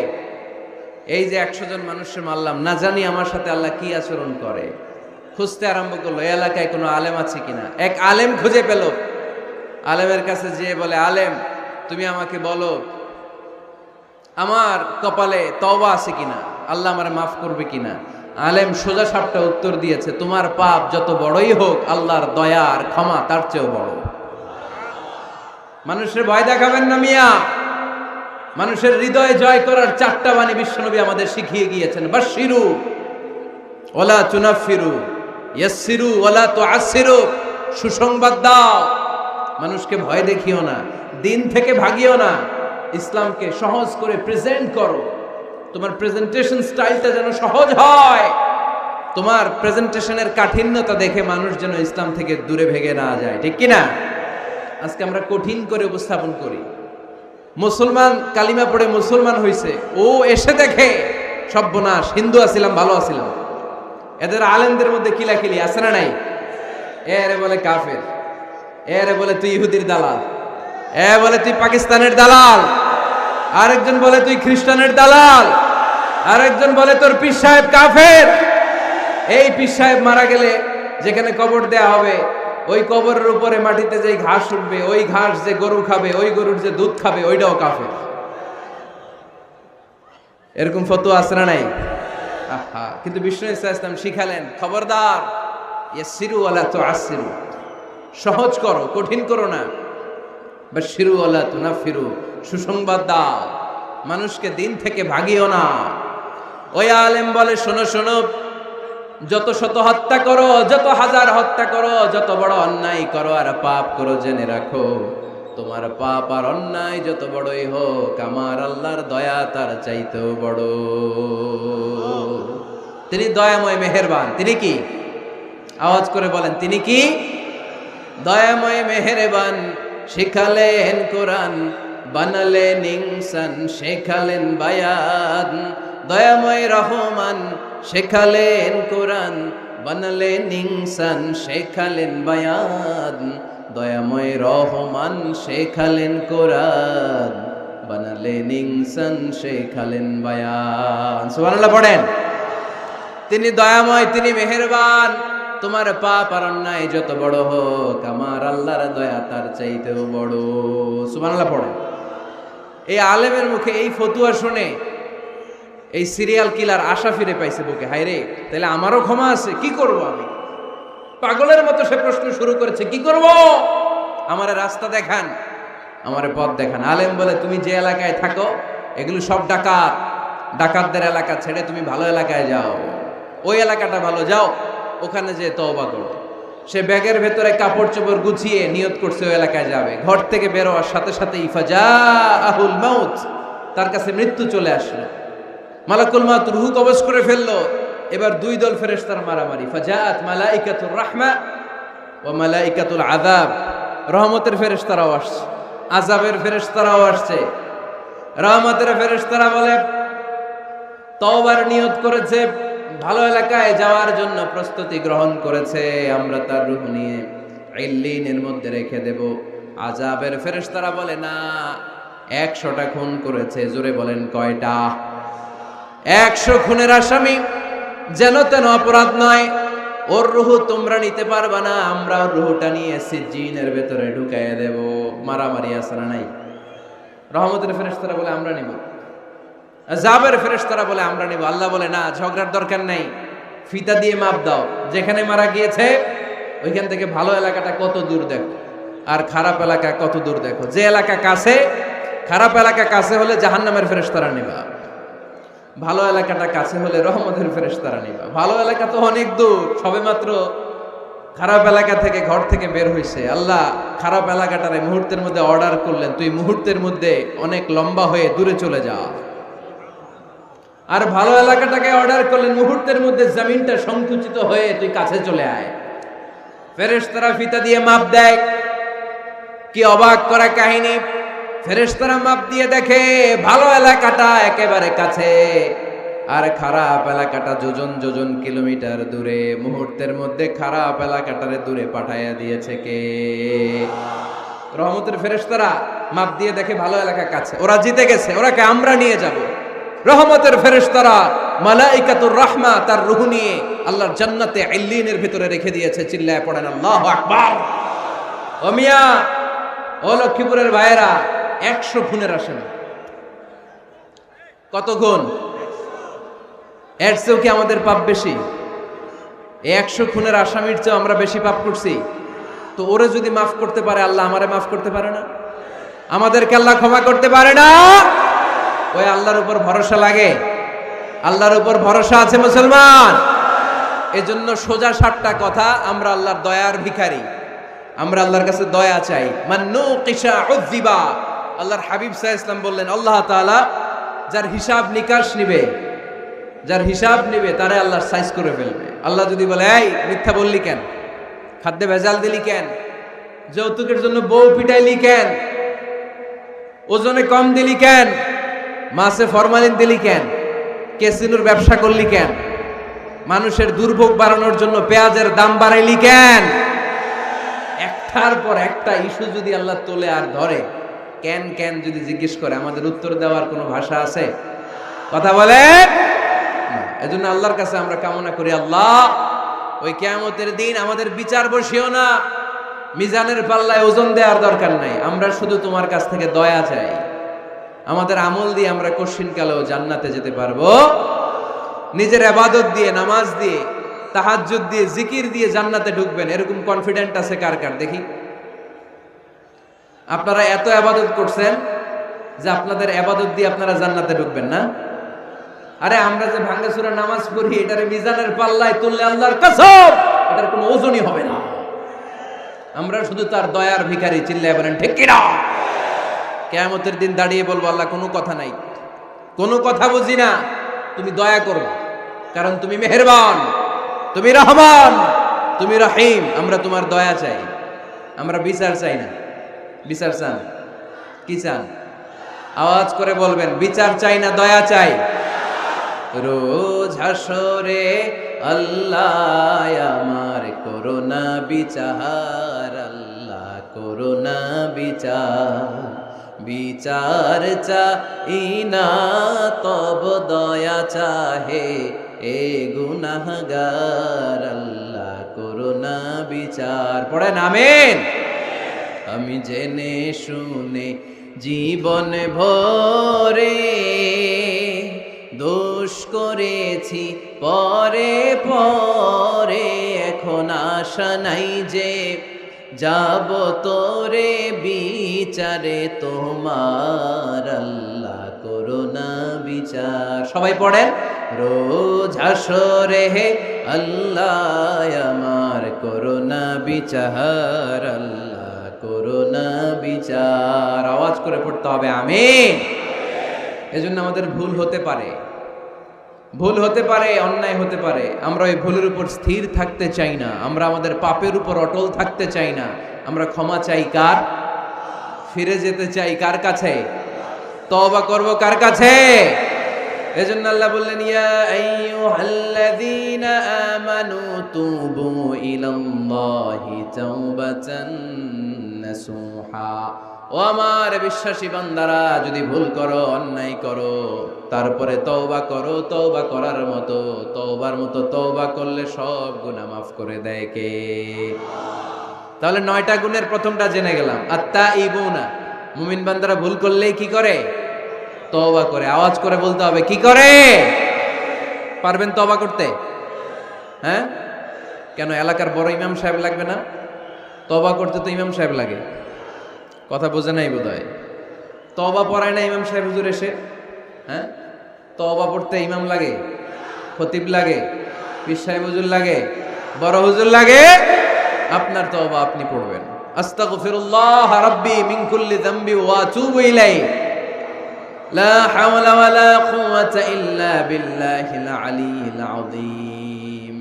এই যে 100 জন মানুষকে মারলাম, না জানি আমার সাথে আল্লাহ কি আচরণ করে। খুঁজতে আরম্ভ করলো এই এলাকায় কোনো আলেম আছে কিনা। এক আলেম খুঁজে পেল, আলেমের কাছে যেয়ে বলে, আলেম তুমি আমাকে বলো আমার কপালে তওবা আছে কিনা, আল্লাহ আমারে মাফ করবে কিনা। আলেম সোজা সাপটা উত্তর দিয়েছে, তোমার পাপ যত বড়ই হোক আল্লাহর দয়া আর ক্ষমা তার চেয়েও বড়। মানুষের ভয় দেখাবেন না মিয়া। মানুষের হৃদয় জয় করার 4টা বাণী বিশ্বনবী আমাদের শিখিয়ে গিয়েছেন। বাশশিরু ওয়ালা তুনাফিরু, ইয়াসসিরু ওয়ালা তুআসসিরু। সুসংবাদ দাও, মানুষকে ভয় দেখিও না, দিন থেকে ভাগিও না, ইসলামকে সহজ করে প্রেজেন্ট করো। তোমার প্রেজেন্টেশন স্টাইলটা যেন সহজ হয়, তোমার প্রেজেন্টেশনের কাঠিন্যতা দেখে মানুষ যেন ইসলাম থেকে দূরে ভেগে না যায়, ঠিক কি না? আজকে আমরা কঠিন করে উপস্থাপন করি। মুসলমান কালিমা পড়ে মুসলমান হইছে, ও এসে দেখে সর্বনাশ, হিন্দু আছিলাম ভালো আছিলাম। এদের আলেমদের মধ্যে কিলাকিলি আছে না নাই? এরে বলে কাফের, এরে বলে তুই ইহুদির দালাল, এ বলে তুই পাকিস্তানের দালাল, আরেকজন বলে তুই খ্রিস্টানের দালাল, আরেকজন বলে তোর পীর সাহেব কাফের। এই পীর সাহেব মারা গেলে যেখানে কবর দেয়া হবে ওই কবরের উপরে মাটিতে যে ঘাস উঠবে, ওই ঘাস যে গরু খাবে, ওই গরুর যে দুধ খাবে, ওইটাও কাফের। এরকম ফতোয়া আছে না নাই? আহা, কিন্তু বিষ্ণু ইসলাম শিখালেন, খবরদার, ইয়াসসিরু ওয়ালা তুআসসিরু, সহজ করো, কঠিন করো না। বাশশিরু ওয়ালা তুনাফিরু, সুসংবাদ দাও, মানুষকে দিন থেকে ভাগিও না। ওই আলেম বলে, শোনো শোনো, যত শত হত্যা করো, যত হাজার হত্যা করো, যত বড় অন্যায় করো আর পাপ করো, জেনে রাখো তোমার পাপ আর অন্যায় যত বড়ই হোক, আমার আল্লাহর দয়া তার চাইতেও বড়। তিনি দয়াময় মেহেরবান। তিনি কি? আওয়াজ করে বলেন, তিনি কি? দয়াময় মেহেরবান। শিখালেন কোরআন, বানালেন ইনসান, শেখালেন বায়ান। দয়াময় রহমান, শেখালেন কোরআন, বানালেন ইনসান, শেখালেন বায়ান। দয়াময় রহমান, শেখালেন কোরআন, বানালেন ইনসান, শেখালেন বায়ান। সুবহানাল্লাহ পড়েন। তিনি দয়াময়, তিনি মেহেরবান। তোমার পাপ আর অন্যায় যত বড় হোক, আমার আল্লাহর দয়া তার চাইতেও বড়। সুবহানাল্লাহ পড়েন। এই আলেমের মুখে এই ফতুয়া শুনে এই সিরিয়াল কিলার আশা ফিরে পাইছে বুকে। হায় রে, তাহলে আমারও ক্ষমা আছে, কি করব আমি? পাগলের মতো সে প্রশ্ন শুরু করেছে, কি করব? আমারে রাস্তা দেখান, আমারে পথ দেখান। আলেম বলে, তুমি যে এলাকায় থাকো এগুলো সব ডাকাত, ডাকাতদের এলাকা ছেড়ে তুমি ভালো এলাকায় যাও, ওই এলাকাটা ভালো, যাও ওখানে যে তওবা করো। সে ব্যাগের ভেতরে কাপড় চোপড় গুছিয়ে নিয়ত করছে ওই এলাকায় যাবে। ঘর থেকে বেরোয়ার সাথে সাথে ইফাজাহুল মাউত, তার কাছে মৃত্যু চলে আসলো। মালাকুল মাউত রূহ কবজ করে ফেললো। এবার দুই দল ফেরেশতার মারামারি। ফাজাআত মালাইকাতুর রাহমা ওয়া মালাইকাতুল আযাব। রহমতের ফেরেশতারাও আসছে, আযাবের ফেরেশতারাও আসছে। রহমতের ফেরেশতারা বলে, তওবার নিয়ত করেছে, ভালো এলাকায় যাওয়ার জন্য প্রস্তুতি গ্রহণ করেছে, আমরা তার রূহ নিয়ে ইল্লিনের মধ্যে রেখে দেব। আযাবের ফেরেশতারা বলে, না, 100টা খুন করেছে। জোরে বলেন, কয়টা? 100 খুনের আসামি, যেন তেন অপরাধ নয়। ওর রূহ তোমরা নিতে পারবা না, আমরা ওর রূহটা নিয়ে সিজ্জিনের ভেতরে ঢুকাইয়ে দেব। মারামারি আছে না নাই? রহমতের ফেরেশতারা বলে, আমরা নিব। আযাবের ফেরেশতারা বলে, আমরা নিব। আল্লাহ বলে, না, ঝগড়ার দরকার নাই, ফিতা দিয়ে মাপ দাও। যেখানে মারা গিয়েছে ওইখান থেকে ভালো এলাকাটা কত দূর দেখো, আর খারাপ এলাকা কত দূর দেখো। যে এলাকা কাছে, খারাপ এলাকা কাছে হলে জাহান্নামের ফেরেশতারা নিবা, ভালো এলাকাটা কাছে হলে রহমতের ফেরেশতারা নিবা। ভালো এলাকা তো অনেক দূর, সবেমাত্র খারাপ এলাকা থেকে ঘর থেকে বের হইছে। আল্লাহ খারাপ এলাকাটারে মুহূর্তের মধ্যে অর্ডার করলেন, তুই মুহূর্তের মধ্যে অনেক লম্বা হয়ে দূরে চলে যা। আর ভালো এলাকাটাকে অর্ডার করলেন, মুহূর্তের মধ্যে জমিনটা সংকুচিত হয়ে তুই কাছে চলে আয়। ফেরেশতারা ফিতা দিয়ে মাপ দেয়। কি অবাক করা কাহিনী! ফেরেশতারা মাপ দিয়ে দেখে ভালো এলাকাটা একেবারে কাছে, আর খারাপ এলাকাটা যোজন যোজন কিলোমিটার দূরে। মুহূর্তের মধ্যে খারাপ এলাকাটারে দূরে পাঠাইয়া দিয়েছে কে? রহমতের ফেরেশতারা মাপ দিয়ে দেখে ভালো এলাকা কাছে, ওরা জিতে গেছে, ওরাকে আমরা নিয়ে যাব। রহমতের ফেরেশতারা মালাইকাতুর রাহমা তার রূহ নিয়ে আল্লাহর জান্নাতে ইল্লিনের ভিতরে রেখে দিয়েছে। চিল্লায় পড়েন আল্লাহু আকবার। ও মিয়া, ও লক্ষ্মীপুরের ভাইয়েরা, 100 খুনের আসামি। কত খুন? এর চেয়েও কি আমাদের পাপ বেশি? 100 খুনের আসামির চেয়ে আমরা বেশি পাপ করছি। তো ওরে যদি মাফ করতে পারে আল্লাহ, আমারে মাফ করতে পারে না? আমাদেরকে আল্লাহ ক্ষমা করতে পারে না? ওই আল্লাহর উপর ভরসা লাগে? আল্লাহর উপর ভরসা আছে মুসলমান? এজন্য সোজা সাতটা কথা, আমরা আল্লাহর দয়ার ভিখারি, আমরা আল্লাহর কাছে দয়া চাই। মান্নু কিসা উযিবা। আল্লাহর হাবিব সাল্লাল্লাহু আলাইহি ওয়াসাল্লাম বললেন, আল্লাহ তাআলা যার হিসাব নিকাশ নিবে, যার হিসাব নিবে তারে আল্লাহ সাইজ করে ফেলবে। আল্লাহ যদি বলে, এই মিথ্যা বললি কেন, খাদ্যে ভেজাল দিলি কেন, যৌতুকের জন্য বউ পিটাইলি কেন, ওজনে কম দিলি কেন, মাছে ফরমালিন দিলি কেন, ক্যাসিনোর ব্যবসা করলি কেন, মানুষের দুর্ভোগ বাড়ানোর জন্য পেঁয়াজের দাম বাড়াইলি কেন, একটার পর একটা ইস্যু যদি আল্লাহ তোলে আর ধরে, কেন কেন যদি জিজ্ঞেস করে, আমাদের উত্তর দেওয়ার কোনো ভাষা আছে? কথা বলেন। এজন্য আল্লাহর কাছে আমরা কামনা করি, আল্লাহ ওই কিয়ামতের দিন আমাদের বিচার বসিও না, মিজানের পাল্লায় ওজন দেওয়ার দরকার নাই, আমরা শুধু তোমার কাছ থেকে দয়া চাই। আমাদের আমল দিয়ে আমরা কশিনকালেও জান্নাতে যেতে পারবো। নিজের ইবাদত দিয়ে, নামাজ দিয়ে, তাহাজ্জুদ দিয়ে, জিকির দিয়ে জান্নাতে ঢুকবেন, এরকম কনফিডেন্ট আছে কার কার দেখি? আপনারা এত ইবাদত করছেন যে আপনাদের ইবাদত দিয়ে আপনারা জান্নাতে ঢুকবেন না? আরে আমরা যে ভাঙ্গাচুরা নামাজ পড়ি, এটারে মিজানের পাল্লায় তুললে আল্লাহর কসম এটার কোনো ওজনই হবে না। আমরা শুধু তার দয়ার ভিখারি, চিল্লায় বলেন ঠিক কি না? কিয়ামতের দিন দাঁড়িয়ে বলবো, আল্লাহ কোনো কথা নাই, কোনো কথা বুঝি না, তুমি দয়া করো, কারণ তুমি মেহেরবান, তুমি রহমান, তুমি রহিম। আমরা তোমার দয়া চাই, আমরা বিচার চাই না। বিচার চান? কি চান? আওয়াজ করে বলবেন, বিচার চাই না দয়া চাই। রোজ হাসরে আল্লাহ আমার করোনা বিচার, আল্লাহ করোনা বিচার, বিচার চাই না তব দয়া চাহে এ গুনাহগার, আল্লাহ করোনা বিচার। পড়েন আমিন। আমি জেনে শুনে জীবন ভরে দোষ করেছি পরে পরে, এখন আশা নাই যে যাব তোরে বিচারে তোমার, আল্লাহ করোনা বিচার। সবাই পড়েন, রোজ হাসরে হে আল্লাহ আমার করোনা বিচার, আল্লাহ করোনা বিচার। আওয়াজ করে পড়তে হবে আমিন। এজন্য আমাদের ভুল হতে পারে, ভুল হতে পারে, অন্যায় হতে পারে, আমরা ওই ভুলের উপর স্থির থাকতে চাই না, আমরা আমাদের পাপের উপর অটল থাকতে চাই না। আমরা ক্ষমা চাই কার? ফিরে যেতে চাই কার কাছে? তওবা করব কার কাছে? এজন্য আল্লাহ বললেন, ইয়া আইয়ুহাল্লাযীনা আমানু তুবু ইলাল্লাহি তাওবাতান নাসুহা। ও আমার বিশ্বাসী বান্দারা, যদি ভুল করো, অন্যায় করো, তারপরে তওবা করো, তওবা করার মতো, তওবার মতো তওবা করলে সব গুনাহ মাফ করে দেয় কে? তাহলে 9টা গুণের প্রথমটা জেনে গেলাম, আত্তাইবুনা। মুমিন বান্দারা ভুল করলেই কি করে? তওবা করে। আওয়াজ করে বলতে হবে, কি করে? পারবেন তওবা করতে? হ্যাঁ, কেন এলাকার বড় ইমাম সাহেব লাগবে না? তওবা করতে তো ইমাম সাহেব লাগে। কথা বোঝে নাই বোধহয়। তওবা পড়ায় না ইমাম সাহেব হুজুর এসে? হ্যাঁ, তওবা পড়তে ইমাম লাগে, খতিব লাগে, পীর সাহেব হুজুর লাগে, বড় হুজুর লাগে। আপনার তওবা আপনি পড়বেন, আস্তাগফিরুল্লাহ রাব্বি মিন কুল্লি যামবি ওয়া আতুবু ইলাইহি, লা হাওলা ওয়ালা কুওয়াতা ইল্লা বিল্লাহিল আলিয়্যিল আযীম।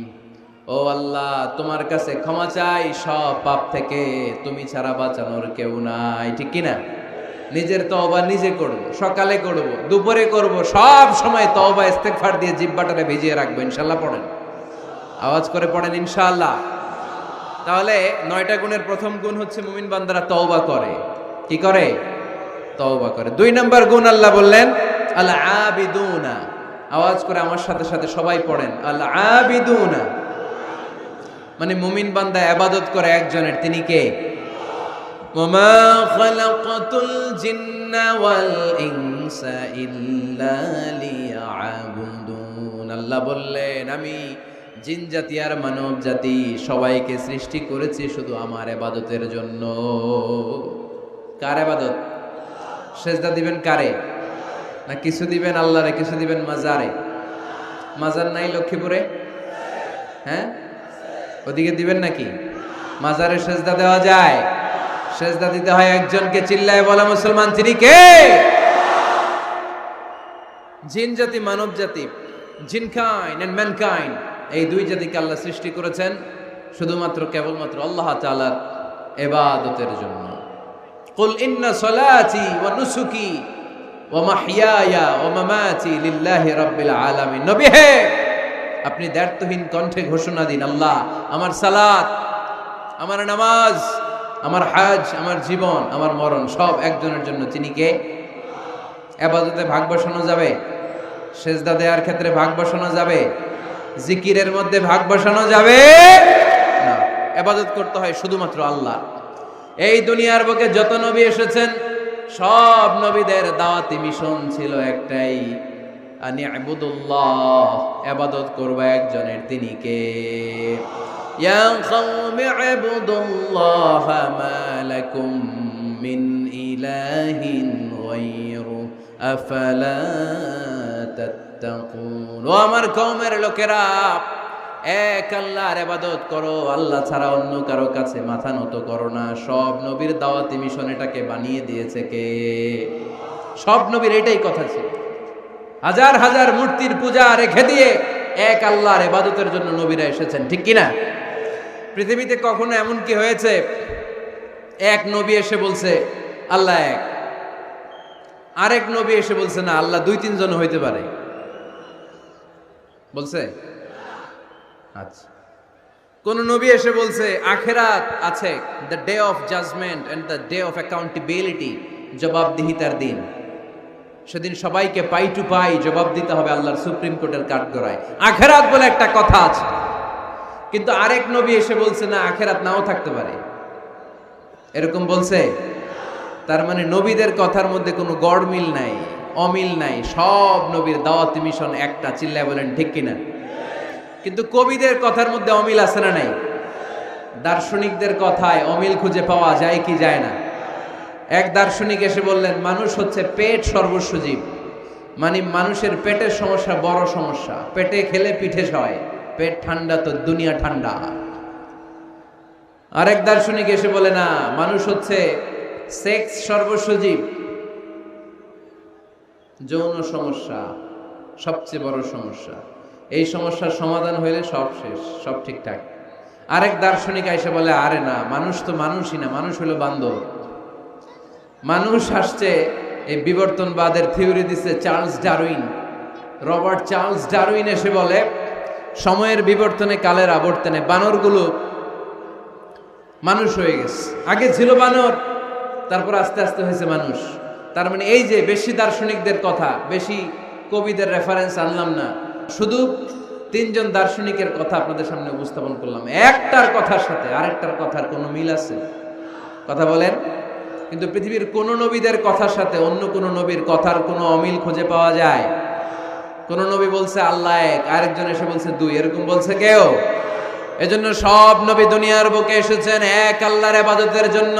ও আল্লাহ, তোমার কাছে ক্ষমা চাই সব পাপ থেকে, তুমি ছাড়া বাঁচানোর কেউ নাই। ঠিক কি না? নিজের তওবা নিজে করব, সকালে করব, দুপুরে করব, সব সময় তওবা ইস্তেগফার দিয়ে জিহ্বাটারে ভিজিয়ে রাখবো। ইনশাআল্লাহ পড়েন, আওয়াজ করে পড়েন ইনশাআল্লাহ। তাহলে 9টা গুণের প্রথম গুণ হচ্ছে মুমিন বান্দারা তওবা করে। কি করে? তওবা করে। 2 নম্বর গুণ আল্লাহ বললেন আল আবিদুনা। আওয়াজ করে আমার সাথে সাথে সবাই পড়েন, আল আবিদুনা। মানে মুমিন বান্দা ইবাদত করে একজনের, তিনি কে? ওমা খালাকাতুল জিন্না ওয়াল ইনসা ইল্লা লিয়াবুদুন। আল্লাহ বললেন, আমি জিন জাতি আর মানব জাতি সবাইকে সৃষ্টি করেছি শুধু আমার ইবাদতের জন্য। কার ইবাদত? সেজদা দিবেন কারে? না কিছু দিবেন আল্লাহরে, কিছু দিবেন মাজারে? মাজার নাই লক্ষ্মীপুরে? হ্যাঁ, ওদিকে দিবেন নাকি? মাজারে সেজদা দেওয়া যায়? সেজদা দিতে হয় একজনকে। চিল্লায় বলা মুসলমান, তিনি কে? জিন জাতি মানব জাতি, জিনকাইন্ড এন্ড ম্যানকাইন্ড, এই 2 জাতিকে আল্লাহ সৃষ্টি করেছেন শুধুমাত্র কেবলমাত্র আল্লাহ তাআলার ইবাদতের জন্য। কুল ইন্না সলাতি ওয়া নুসুকি ওয়া মাহইয়ায়া ওয়া মামাতি লিল্লাহি রাব্বিল আলামিন। নবী হে, আপনি দ্ব্যর্থহীন কণ্ঠে ঘোষণা দিন, আল্লাহ, আমার সালাত, আমার নামাজ, আমার হজ, আমার জীবন, আমার মরণ সব একজনের জন্য। তিনি কে? ইবাদতে ভাগ বসানো যাবে? সেজদা দেওয়ার ক্ষেত্রে ভাগ বসানো যাবে? জিকিরের মধ্যে ভাগ বসানো যাবে না। ইবাদত করতে হয় শুধুমাত্র আল্লাহ। এই দুনিয়ার বুকে যত নবী এসেছেন সব নবীদের দাওয়াতি মিশন ছিল একটাই, আনি ইবুদুল্লাহ, ইবাদত করবা একজনের, তিনি কে? ইয়া কওমি ইবুদুল্লাহ মা লাকুম মিন ইলাহিন গায়রু আফালা তাত্তাকুন। ও আমার কওমের লোকেরা, এক আল্লাহর ইবাদত করো, আল্লাহ ছাড়া অন্য কারো কাছে মাথা নত করো না। সব নবীর দাওয়াতি মিশন এটাকে বানিয়ে দিয়েছে কে? সব নবীর এটাই কথা ছিল। হাজার হাজার মূর্তির পূজা রেখে দিয়ে এক আল্লাহর ইবাদতের জন্য নবীরা এসেছেন, ঠিক কিনা? পৃথিবীতে কখনো এমন কি হয়েছে এক নবী এসে বলছে আল্লাহ এক, আরেক নবী এসে বলছে না আল্লাহ দুই তিনজন হইতে পারে? বলছে? আচ্ছা, কোন নবী এসে বলছে আখিরাত আছে, the day of judgment and the day of accountability, জবাবদিহিতার দিন, সেদিন সবাইকে পাই টু পাই জবাব দিতে হবে আল্লাহর সুপ্রিম কোর্টের কাঠগড়ায়, আখিরাত বলে একটা কথা আছে। কিন্তু আরেক নবী এসে বলছে না আখিরাত নাও থাকতে পারে, এরকম বলছে? তার মানে নবীদের কথার মধ্যে কোনো গড়মিল নাই, অমিল নাই, সব নবীর দাওয়াতি মিশন একটা, চিল্লায় বলেন ঠিক কিনা? কিন্তু কবিদের কথার মধ্যে অমিল আছে না নাই? দার্শনিকদের কথায় অমিল খুঁজে পাওয়া যায় কি যায় না? এক দার্শনিক এসে বললেন মানুষ হচ্ছে পেট সর্বস্ব জীব, মানে মানুষের পেটের সমস্যা বড় সমস্যা, পেটে খেলে পিঠে সয়, পেট ঠান্ডা তো দুনিয়া ঠান্ডা। আরেক দার্শনিক এসে বলে না, মানুষ হচ্ছে সেক্স সর্বস্ব জীব, যৌন সমস্যা সবচেয়ে বড় সমস্যা, এই সমস্যার সমাধান হইলে সব শেষ, সব ঠিকঠাক। আরেক দার্শনিক এসে বলে আরে না, মানুষ তো মানুষই না, মানুষ হলো বান্দর। মানুষ আসছে, এই বিবর্তনবাদের থিওরি দিচ্ছে Charles Darwin, Robert Charles Darwin এসে বলে সময়ের বিবর্তনে কালের আবর্তনে বানরগুলো মানুষ হয়ে গেছে, আগে ছিল বানর, তারপর আস্তে আস্তে হয়েছে মানুষ। তার মানে এই যে বেশি দার্শনিকদের কথা, বেশি কবিদের রেফারেন্স আনলাম না, শুধু তিনজন দার্শনিকের কথা আপনাদের সামনে উপস্থাপন করলাম। একটার কথার সাথে আরেকটার কথার কোনো মিল আছে? কথা বলেন। কিন্তু পৃথিবীর কোন নবীদের কথার সাথে অন্য কোন নবীর কথার কোনো অমিল খুঁজে পাওয়া যায়? কোন নবী বলছে আল্লাহ এক, আরেকজন এসে বলছে দুই, এরকম বলছে কেউ? এজন্য সব নবী দুনিয়ার বুকে এসেছেন এক আল্লাহর ইবাদতের জন্য।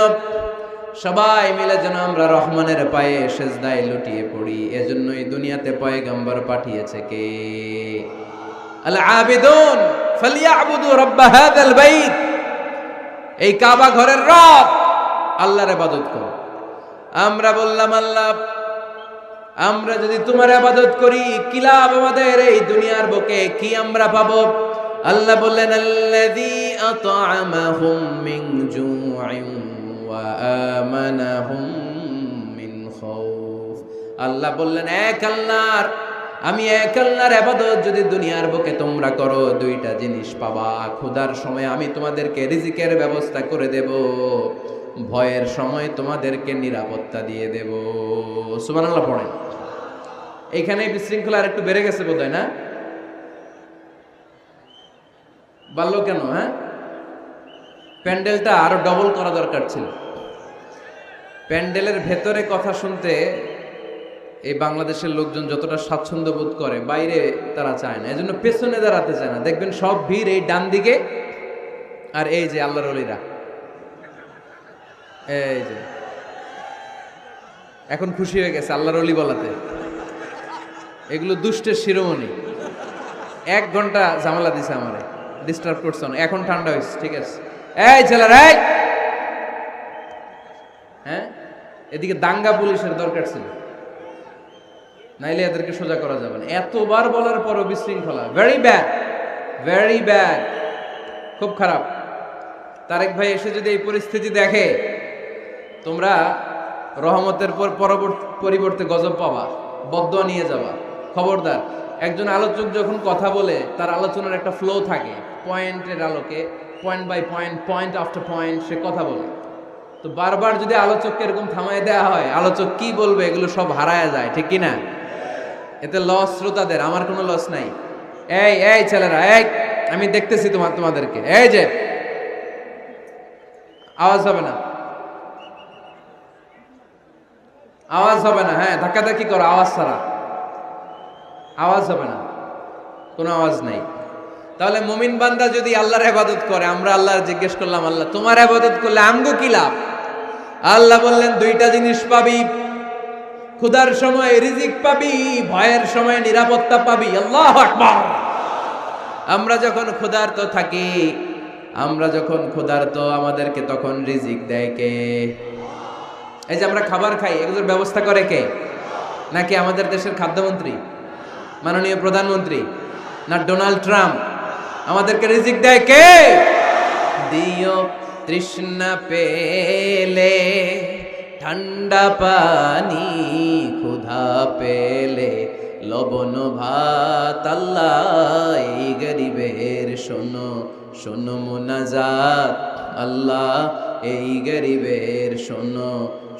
সবাই মিলে যেন আমরা রহমানের পায়ে সেজদায় লুটিয়ে পড়ি, এজন্যই দুনিয়াতে পয়গম্বর পাঠিয়েছে কে? আল আবিদুন ফালিয়াবুদু রাব্ব হাযাল বাইত, এই কাবা ঘরের রব আল্লাহর ইবাদত করো। আমরা বললাম আল্লাহ, আমরা যদি তোমার ইবাদত করি কি লাভ আমাদের এই দুনিয়ার বুকে, কি আমরা পাবো? আল্লাহ বললেন আল্লাযী আত'আমাহুম মিন জু'ইন ওয়া আমানাহুম মিন খাউফ। আল্লাহ বললেন এক আল্লাহর, আমি এক আল্লাহর ইবাদত যদি দুনিয়ার বুকে তোমরা করো, দুইটা জিনিস পাবা। ক্ষুধার সময় আমি তোমাদেরকে রিজিকের ব্যবস্থা করে দেব, ভয়ের সময় তোমাদেরকে নিরাপত্তা দিয়ে দেব। সুবহানাল্লাহ পড়েন। এইখানে বিশৃঙ্খলা আর একটু বেড়ে গেছে বোধহয়, না? বাড়লো কেন? হ্যাঁ, প্যান্ডেলটা আরো ডবল করা দরকার ছিল। প্যান্ডেলের ভেতরে কথা শুনতে এই বাংলাদেশের লোকজন যতটা স্বাচ্ছন্দ্য বোধ করে, বাইরে তারা চায় না, এজন্য পেছনে দাঁড়াতে চায় না। দেখবেন সব ভিড় এই ডান দিকে, আর এই যে আল্লাহর ওলিরা, এই যে এখন খুশি হয়ে গেছে আল্লাহর ওলি বলাতে। এগুলো দুষ্টের শিরোমণি। 1 ঘন্টা ঝামেলা দিছে আমারে, ডিস্টার্ব করছে না, এখন ঠান্ডা হয়েছে, ঠিক আছে? এই ছেলেরা, এই হ্যাঁ, এদিকে দাঙ্গা পুলিশের দরকার ছিল, নাইলে এদেরকে সোজা করা যাবে না। এতবার বলার পরও বিশৃঙ্খলা, ভেরি ব্যাড, ভেরি ব্যাড, খুব খারাপ। তারেক ভাই এসে যদি এই পরিস্থিতি দেখে, তোমরা রহমতের পরিবর্তে গজব পাবা, বদদোয়া নিয়ে যাবা। খবরদার। একজন আলোচক যখন কথা বলে, তার আলোচনার একটা ফ্লো থাকে, পয়েন্টের আলোকে, point by point, point after point সে কথা বলে। তো বারবার যদি আলোচককে এরকম থামায় দেওয়া হয়, আলোচক কি বলবে এগুলো সব হারায় যায়, ঠিক কি না? এতে লস শ্রোতাদের, আমার কোনো লস নাই। এই এই ছেলেরা, এই আমি দেখতেছি তোমাদেরকে, এই যে আওয়াজ হবে না, আওয়াজ হবে না, হ্যাঁ ধাক্কাধাক্কি করো, আওয়াজ ছাড়া, আওয়াজ হবে না, কোনো আওয়াজ নাই। তাহলে মুমিন বান্দা যদি আল্লাহর ইবাদত করে, আমরা আল্লাহর জিজ্ঞেস করলাম, আল্লাহ তোমার ইবাদত করলে আমগো কি লাভ? আল্লাহ বললেন দুইটা জিনিস পাবি, ক্ষুধার সময় রিজিক পাবি, ভয়ের সময় নিরাপত্তা পাবি। আল্লাহু আকবার। আমরা যখন ক্ষুধার্ত থাকি, আমরা যখন ক্ষুধার্ত, আমাদেরকে তখন রিজিক দেয় কে? এই যে আমরা খাবার খাই, এগুলোর ব্যবস্থা করে কে? নাকি আমাদের দেশের খাদ্যমন্ত্রী, মাননীয় প্রধানমন্ত্রী, না ডোনাল্ড ট্রাম্প? আমাদেরকে রিজিক দেয় কে? দিও তৃষ্ণা পেলে ঠান্ডা পানি, ক্ষুধা পেলে লবণ ভাত। আল্লাহ এই গরিবের শোনো শোনো মুনাজাত, আল্লাহ এই গরিবের শোনো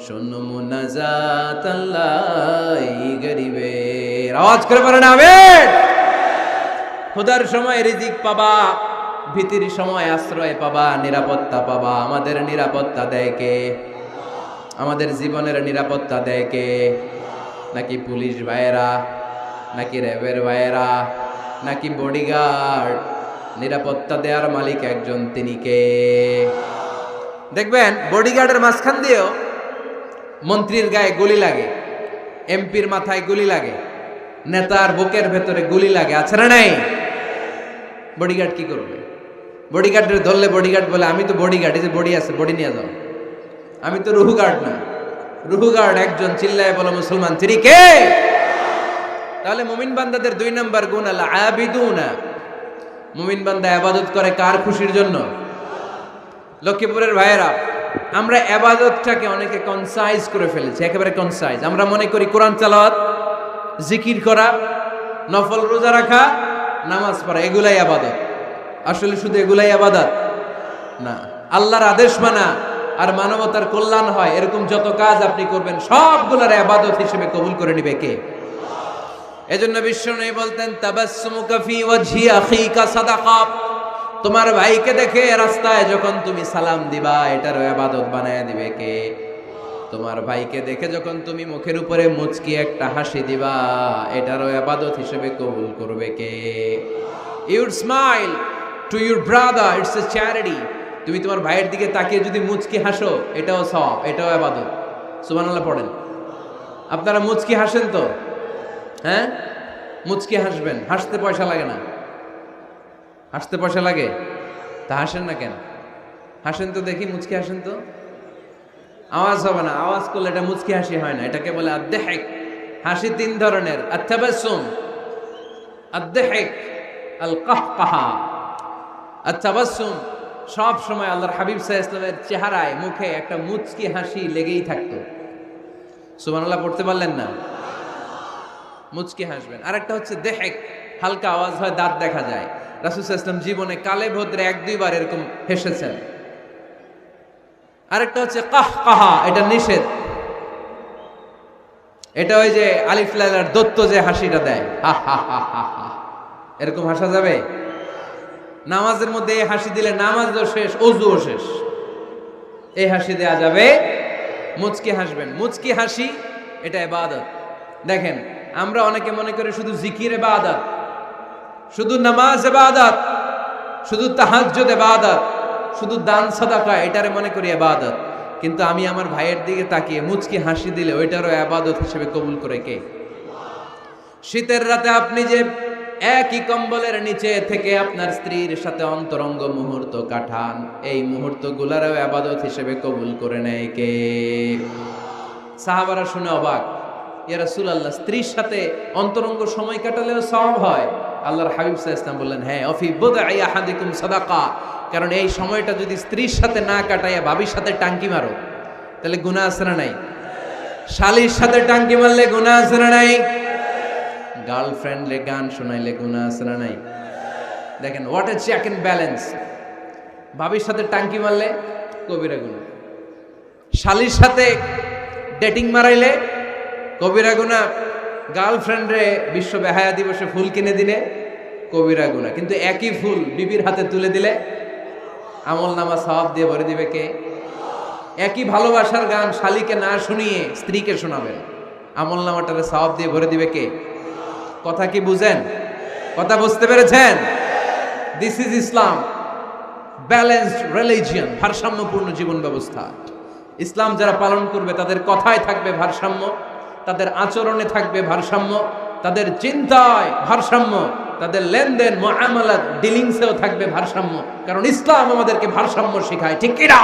শোনো মুনাজাত, আল্লাহ এই গরিবের। আওয়াজ করে বলেন আমিন। ক্ষুধার সময় রিজিক পাবা, ভীতির সময় আশ্রয় পাবা, নিরাপত্তা পাবা। আমাদের নিরাপত্তা দেয় কে? আমাদের জীবনের নিরাপত্তা দেয় কে? নাকি পুলিশ ভাইয়েরা, নাকি র্যাবের ভাইয়েরা, নাকি বডিগার্ড? নিরাপত্তা দেওয়ার মালিক একজন, তিনি কে? দেখবেন বডিগার্ডের মাঝখান দিয়েও মন্ত্রীর গায়ে গুলি লাগে, এমপির মাথায় গুলি লাগে, নেতার বুকের ভেতরে গুলি লাগে, আছে না নাই? বডিগার্ড কি করবে? বডিগার্ডের ধরলে বডিগার্ড বলে আমি তো বডিগার্ড, এই যে বডি আছে বডি নিয়ে যাও, আমি তো রুহু গার্ড না। রুহু গার্ড একজন, চিল্লায় বলো মুসলমান, তিনি কে? তাহলে মুমিন বান্দাদের 2 নম্বর গুণ আল আবিদুনা। মুমিন বান্দা ইবাদত করে কার খুশির জন্য? লক্ষ্মীপুরের ভাইয়েরা, আমরা ইবাদতটাকে অনেকে কনসাইজ করে ফেলেছি, একেবারে কনসাইজ। আমরা মনে করি কোরআন তেলাওয়াত, জিকির করা, নফল রোজা রাখা, নামাজ পড়া এগুলাই ইবাদত। আসলে শুধু এগুলাই ইবাদত না। আল্লাহর আদেশ মানা আর মানবতার কল্যাণ হয় এরকম যত কাজ আপনি করবেন সবগুলোর ইবাদত হিসেবে কবুল করে নিবে কে? এজন্য বিশ্বনবী বলতেন তাবাসসুমুকা ফি ওয়াজহি আখিকা সাদাকা। তোমার ভাইকে দেখে রাস্তায় যখন তুমি সালাম দিবা, এটারও ইবাদত বানায় দিবে কে? তোমার ভাইকে দেখে যখন তুমি মুখের উপরে মুচকি একটা হাসি দিবা, এটারও ইবাদত হিসেবে কবুল করবে কে? You smile to your brother, it's a charity. তুমি তোমার ভাইয়ের দিকে তাকিয়ে যদি মুচকি হাসো, এটাও সওয়াব, এটাও ইবাদত। সুবহানাল্লাহ পড়েন। আপনারা মুচকি হাসেন তো? হ্যাঁ, মুচকি হাসবেন। হাসতে পয়সা লাগে না? হাসতে পয়সা লাগে? তা হাসেন না কেন? হাসেন তো দেখি, মুচকি হাসেন তো। আওয়াজ হবে না, আওয়াজ করলে এটা মুচকি হাসি হয় না, এটাকে বলে আদ-দাহিক। হাসি 3 ধরনের, আত-তাবাসসুম, আদ-দাহিক, আল-কাহকাহা। আত-তাবাসসুম সব সময় আল্লাহর হাবিব সাল্লাল্লাহু আলাইহি ওয়াসাল্লামের চেহারায়, মুখে একটা মুচকি হাসি লেগেই থাকতো। সুবহানাল্লাহ পড়তে পারলেন না? মুচকি হাসবেন। আরেকটা হচ্ছে দেহেক, হালকা আওয়াজ হয়, দাঁত দেখা যায়। রাসূল সাল্লাল্লাহু আলাইহি ওয়াসাল্লাম জীবনে কালে ভদ্রে 1-2 বার এরকম হেসেছেন। আরেকটা হচ্ছে কাহকাহা, এটা নিষেধ। এটা ওই যে আলিফ লাইলার দত্ত যে হাসিটা দেয়, হা হা হা হা হা, এরকম হাসা যাবে? নামাজের মধ্যে এই হাসি দিলে নামাজও শেষ, ওযুও শেষ। এই হাসি দেয়া যাবে। মুচকি হাসবেন। মুচকি হাসি এটা ইবাদত। দেখেন, আমরা অনেকে মনে করি শুধু জিকির ইবাদত, শুধু নামাজ ইবাদত, শুধু তাহাজ্জুদ ইবাদত, শুধু দান সাদাকা এটারে মনে করি ইবাদত। কিন্তু আমি আমার ভাইয়ের দিকে তাকিয়ে মুচকি হাসি দিলে ওইটারও ইবাদত হিসেবে কবুল করে কে? শীতের রাতে আপনি যে একই কম্বলের নিচে থেকে আপনার স্ত্রীর সাথে অন্তরঙ্গ মুহূর্ত কাটান, এই মুহূর্তগুলোরও ইবাদত হিসেবে কবুল করে নেয় কে? সাহাবারা শুনে অবাক, ইয়া রাসূলুল্লাহ, স্ত্রীর সাথে অন্তরঙ্গ সময় কাটালেও সওয়াব হয়? আল্লাহর হাবিব সাল্লাল্লাহু আলাইহি ওয়াসাল্লাম বললেন, হ্যাঁ, অফি বুদআই আহাদিকুম সাদাকা। কারণ এই সময়টা যদি স্ত্রীর সাথে না কাটাইয়া ভাবির সাথে টাঙ্কি মারো, তাহলে গুনাহ আছে না নাই? শালীর সাথে টাঙ্কি মারলে গুনাহ আছে না নাই? গার্লফ্রেন্ডে গান শোনাইলে গুনাহ আছে না নাই? দেখেন, what a check and balance. ভাবির সাথে টাঙ্কি মারলে কবিরা গুনাহ, শালীর সাথে ডেটিং মারাইলে কবিরা গুনাহ, গার্লফ্রেন্ডে বিশ্ব বেহায়া দিবসে ফুল কিনে দিলে কবিরা গুনাহ। কিন্তু একই ফুল বিবির হাতে তুলে দিলে আমল নামা সওয়াব দিয়ে ভরে দিবে কে? একই ভালোবাসার গান শালীকে না শুনিয়ে স্ত্রীকে শোনাবেন, আমল নামাটারে সওয়াব দিয়ে ভরে দিবে কে? কথা কি বুঝেন? কথা বুঝতে পেরেছেন? This is Islam, balanced religion, ভারসাম্যপূর্ণ জীবন ব্যবস্থা। ইসলাম যারা পালন করবে তাদের কথায় থাকবে ভারসাম্য, তাদের আচরণে থাকবে ভারসাম্য, তাদের চিন্তায় ভারসাম্য, তাদের লেনদেন মুআমালাত ডিলিংসেও থাকবে ভারসাম্য। কারণ ইসলাম আমাদেরকে ভারসাম্য শেখায়, ঠিক কি না?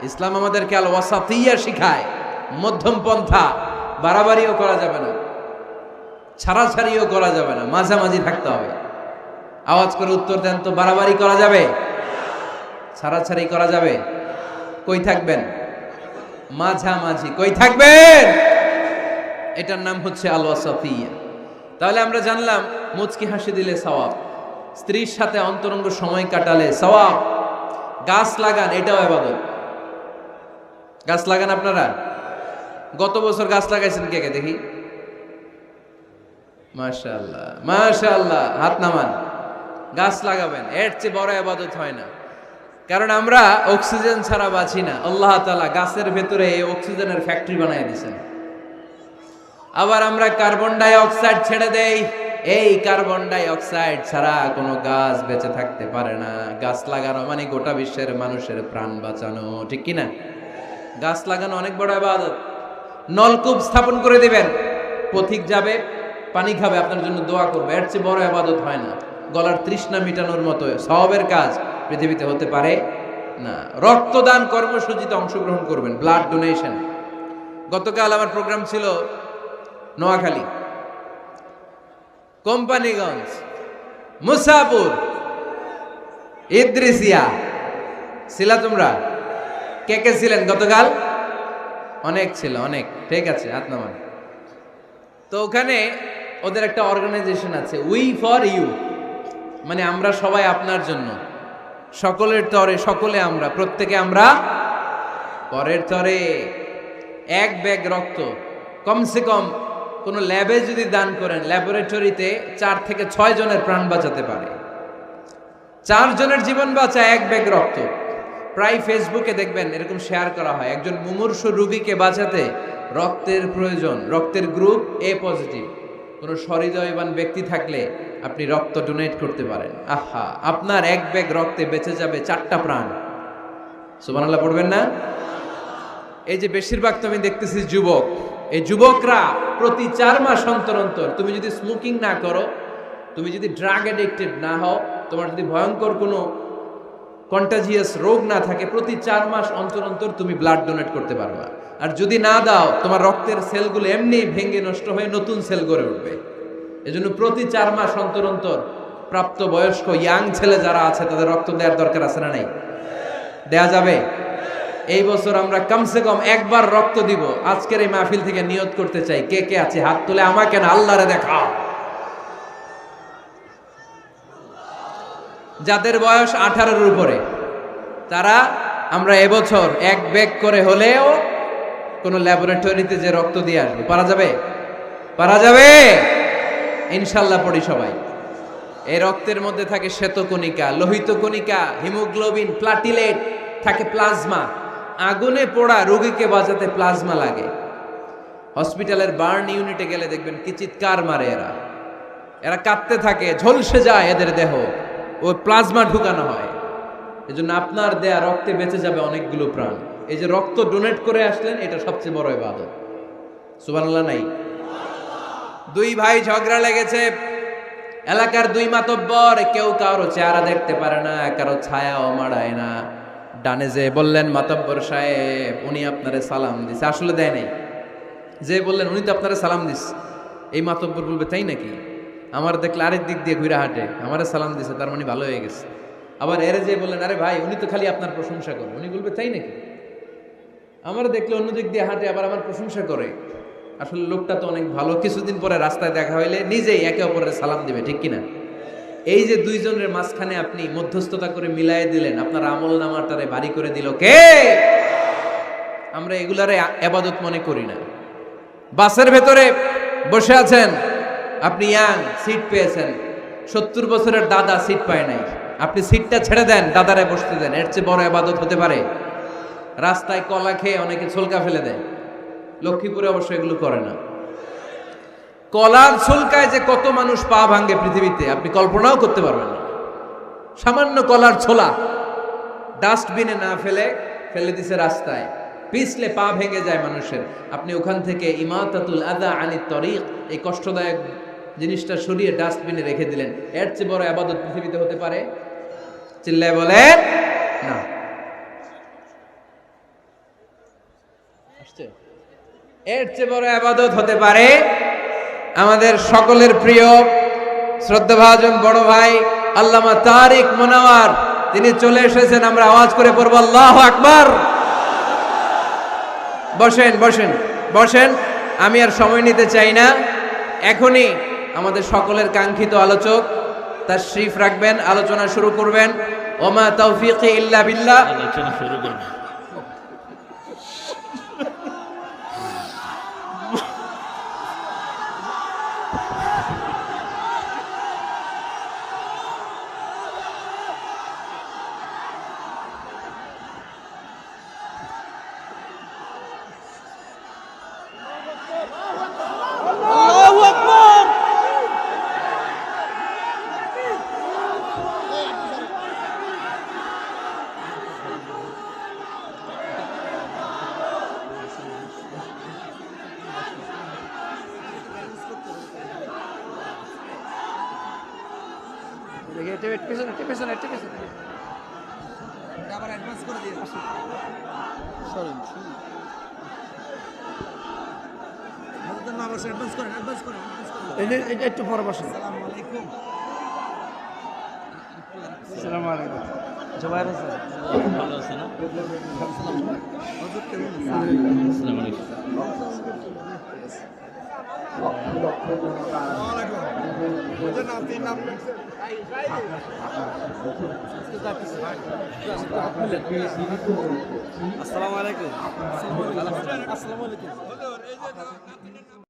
ইসলাম আমাদেরকে আল ওয়াসাতিয়া শেখায়, মধ্যম পন্থা। বাড়াবাড়িও করা যাবে না, ছাড়াছাড়িও করা যাবে না, মাঝামাঝি থাকতে হবে। আওয়াজ করে উত্তর দেন তো, বাড়াবাড়ি করা যাবে? ছাড়াছাড়ি করা যাবে? কই থাকবেন? মাঝামাঝি। কই থাকবেন? এটার নাম হচ্ছে আল ওয়াসাতিয়া। তাহলে আমরা জানলাম মুচকি হাসি দিলে সওয়াব, স্ত্রীর সাথে অন্তরঙ্গ সময় কাটালে সওয়াব, গাছ লাগান এটাও ইবাদত। গাছ লাগান আপনারা? গত বছর গাছ লাগাইছেন কে কে দেখি? মাশাআল্লাহ মাশাআল্লাহ, হাত নামান। গাছ লাগাবেন, এর চেয়ে বড় ইবাদত হয় না। কারণ আমরা অক্সিজেন ছাড়া বাঁচি না। আল্লাহ তাআলা গাছের ভেতরে এই অক্সিজেনের ফ্যাক্টরি বানিয়ে দিয়েছেন। আবার আমরা কার্বন ডাই অক্সাইড ছেড়ে দেই, এই কার্বন ডাই অক্সাইড ছাড়া কোনো গাছ বেঁচে থাকতে পারে না। গাছ লাগানো মানে গোটা বিশ্বের মানুষের প্রাণ বাঁচানো, ঠিক কি না? গাছ লাগানো অনেক বড় ইবাদত। নলকূপ স্থাপন করে দিবেন, পথিক যাবে পানি খাবে, আপনার জন্য দোয়া করবে, এর চেয়ে বড় ইবাদত হয় না। গলার তৃষ্ণা মিটানোর মতো সওয়াবের কাজ পৃথিবীতে হতে পারে না। রক্তদান কর্মসূচিতে অংশগ্রহণ করবেন, ব্লাড ডোনেশন। গতকাল আমার প্রোগ্রাম ছিল নোয়াখালী, কোম্পানিগঞ্জ, মুসাপুর, ইদ্রিসিয়া। ছিলা তোমরা? কে কে ছিলেন গতকাল? অনেক ছিল, অনেক। ঠিক আছে, হাত নামান। তো ওখানে ওদের একটা অর্গানাইজেশন আছে, উই ফর ইউ, মানে আমরা সবাই আপনার জন্য, সকলের তরে সকলে আমরা, প্রত্যেকে আমরা পরের তরে। এক ব্যাগ রক্ত কমসে কম কোনো ল্যাবে যদি দান করেন, ল্যাবরেটরিতে 4 থেকে 6 জনের প্রাণ বাঁচাতে পারে। 4 জনের জীবন বাঁচায় এক ব্যাগ রক্ত। প্রায় ফেসবুকে দেখবেন এরকম শেয়ার করা হয়, একজন মুমূর্ষু রোগীকে বাঁচাতে রক্তের প্রয়োজন, রক্তের গ্রুপ এ পজিটিভ। কোনো সহৃদয়বান ব্যক্তি থাকলে আপনি রক্ত ডোনেট করতে পারেন। আহা, আপনার এক ব্যাগ রক্তে বেঁচে যাবে 4টা প্রাণ। সুবহানাল্লাহ পড়বেন না? এই যে বেশিরভাগ তুমি দেখতেছি যুবক, এই যুবকরা প্রতি 4 মাস অন্তর অন্তর, তুমি যদি স্মোকিং না করো, তুমি যদি ড্রাগ অ্যাডিক্টেড না হও, তোমার যদি ভয়ঙ্কর কোনো কন্টাজিয়াস রোগ না থাকে, প্রতি 4 মাস অন্তর অন্তর তুমি ব্লাড ডোনেট করতে পারবা। আর যদি না দাও, তোমার রক্তের সেলগুলো এমনি ভেঙে নষ্ট হয়ে নতুন সেল গড়ে উঠবে। এজন্য প্রতি 4 মাস অন্তর অন্তর প্রাপ্ত বয়স্ক ইয়াং ছেলে যারা আছে তাদের রক্ত দেওয়ার দরকার আছে না নাই? দেয়া যাবে? এই বছর আমরা কমসে কম একবার রক্ত দিব। আজকের এই মাহফিল থেকে নিয়ত করতে চাই, কে কে আছে হাত তুলে, আমাকে না আল্লাহরে দেখাও। যাদের বয়স 18-এর উপরে তারা, আমরা এবছর এক ব্যাগ করে হলেও কোনো ল্যাবরেটরিতে যে রক্ত দিয়ে আসবো। পারা যাবে? পারা যাবে? ইনশাল্লাহ পড়ি সবাই। এই রক্তের মধ্যে থাকে শ্বেতকণিকা, লোহিত কণিকা, হিমোগ্লোবিন, প্লাটিলেট, থাকে প্লাজমা। আগুনে পোড়া রোগীকে বাঁচাতে প্লাজমা লাগে। হসপিটালের বার্ন ইউনিটে গেলে দেখবেন কি চিৎকার মারে এরা, এরা কাঁদতে থাকে, ঝলসে যায় এদের দেহ, ওই প্লাজমা ঢুকানো হয়। এজন্য আপনার দেয়া রক্তে বেঁচে যাবে অনেকগুলো প্রাণ। এই যে রক্ত ডোনেট করে আসলেন, এটা সবচেয়ে বড় ইবাদত। সুবহানাল্লাহ নাই? 2 ভাই ঝগড়া লেগেছে, এলাকার 2 মাতব্বর, কেউ কারো চেহারা দেখতে পারে না, কারো ছায়াও মাড়ায় না। ডানে যে বললেন, মাতব্বর সাহেব উনি আপনারে সালাম দিছে, আসলে দেয় নাই। যে বললেন উনি তো আপনারে সালাম দিস, এই মাতব্বর বলবে তাই নাকি? আমার দেখলে আরেক দিক দিয়ে ঘুরে হাঁটে, আমারে সালাম দিছে, তার মানে ভালো হয়ে গেছে। আবার এরে যে বললেন, আরে ভাই উনি তো খালি আপনার প্রশংসা করে, উনি বলবে তাই নাকি? আমার দেখলে অন্য দিক দিয়ে হাঁটে, আবার আমার প্রশংসা করে, আসলে লোকটা তো অনেক ভালো। কিছুদিন পরে রাস্তায় দেখা হইলে নিজেই একে অপরের সালাম দিবে, ঠিক কিনা? এই যে 2 জনের মাঝখানে আপনি মধ্যস্থতা করে মিলাই দিলেন, আপনার আমল নামাটারে ভারী করে দিল কে? আমরা এগুলারে ইবাদত মনে করি না। বাসের ভেতরে বসে আছেন, আপনি ইয়াং, সিট পেয়েছেন, 70 বছরের দাদা সিট পায় নাই, আপনি সিটটা ছেড়ে দেন, দাদারে বসতে দেন, এর চেয়ে বড় ইবাদত হতে পারে? রাস্তায় কলা খেয়ে অনেকে ছলকা ফেলে দেয়। লক্ষ্মীপুরে অবশ্য এগুলো করে না। কলার ছলকায় যে কত মানুষ পা ভাঙে পৃথিবীতে আপনি কল্পনাও করতে পারবেন না। সামান্য কলার ছোলা ডাস্টবিনে না ফেলে দিছে রাস্তায়, পিছলে পা ভেঙে যায় মানুষের। আপনি ওখান থেকে ইমাতাতুল আযা আনিত তরিক, এই কষ্টদায়ক জিনিসটা সরিয়ে ডাস্টবিনে রেখে দিলেন। এর চেয়ে বড় ইবাদত পৃথিবীতে হতে পারে? চিল্লায় বলেন না। এর চেয়ে বড় ইবাদত হতে পারে? আমাদের সকলের প্রিয় শ্রদ্ধাভাজন বড় ভাই আল্লামা তারিক মুনাওয়ার, তিনি চলে এসেছেন। আমরা আওয়াজ করে পড়ব আল্লাহু আকবার। বসেন বসেন বসেন, আমি আর সময় নিতে চাই না। এখনই আমাদের সকলের কাঙ্ক্ষিত আলোচক তাশরীফ রাখবেন, আলোচনা শুরু করবেন। ওমা তাওফীকি ইল্লা বিল্লাহ। আলোচনা শুরু করবেন। একটু পরে বসেন। আসসালামু আলাইকুম। জুবাইর হোসেন ভালো আছে না? আসসালামু আলাইকুম। আসসালামু আলাইকুম।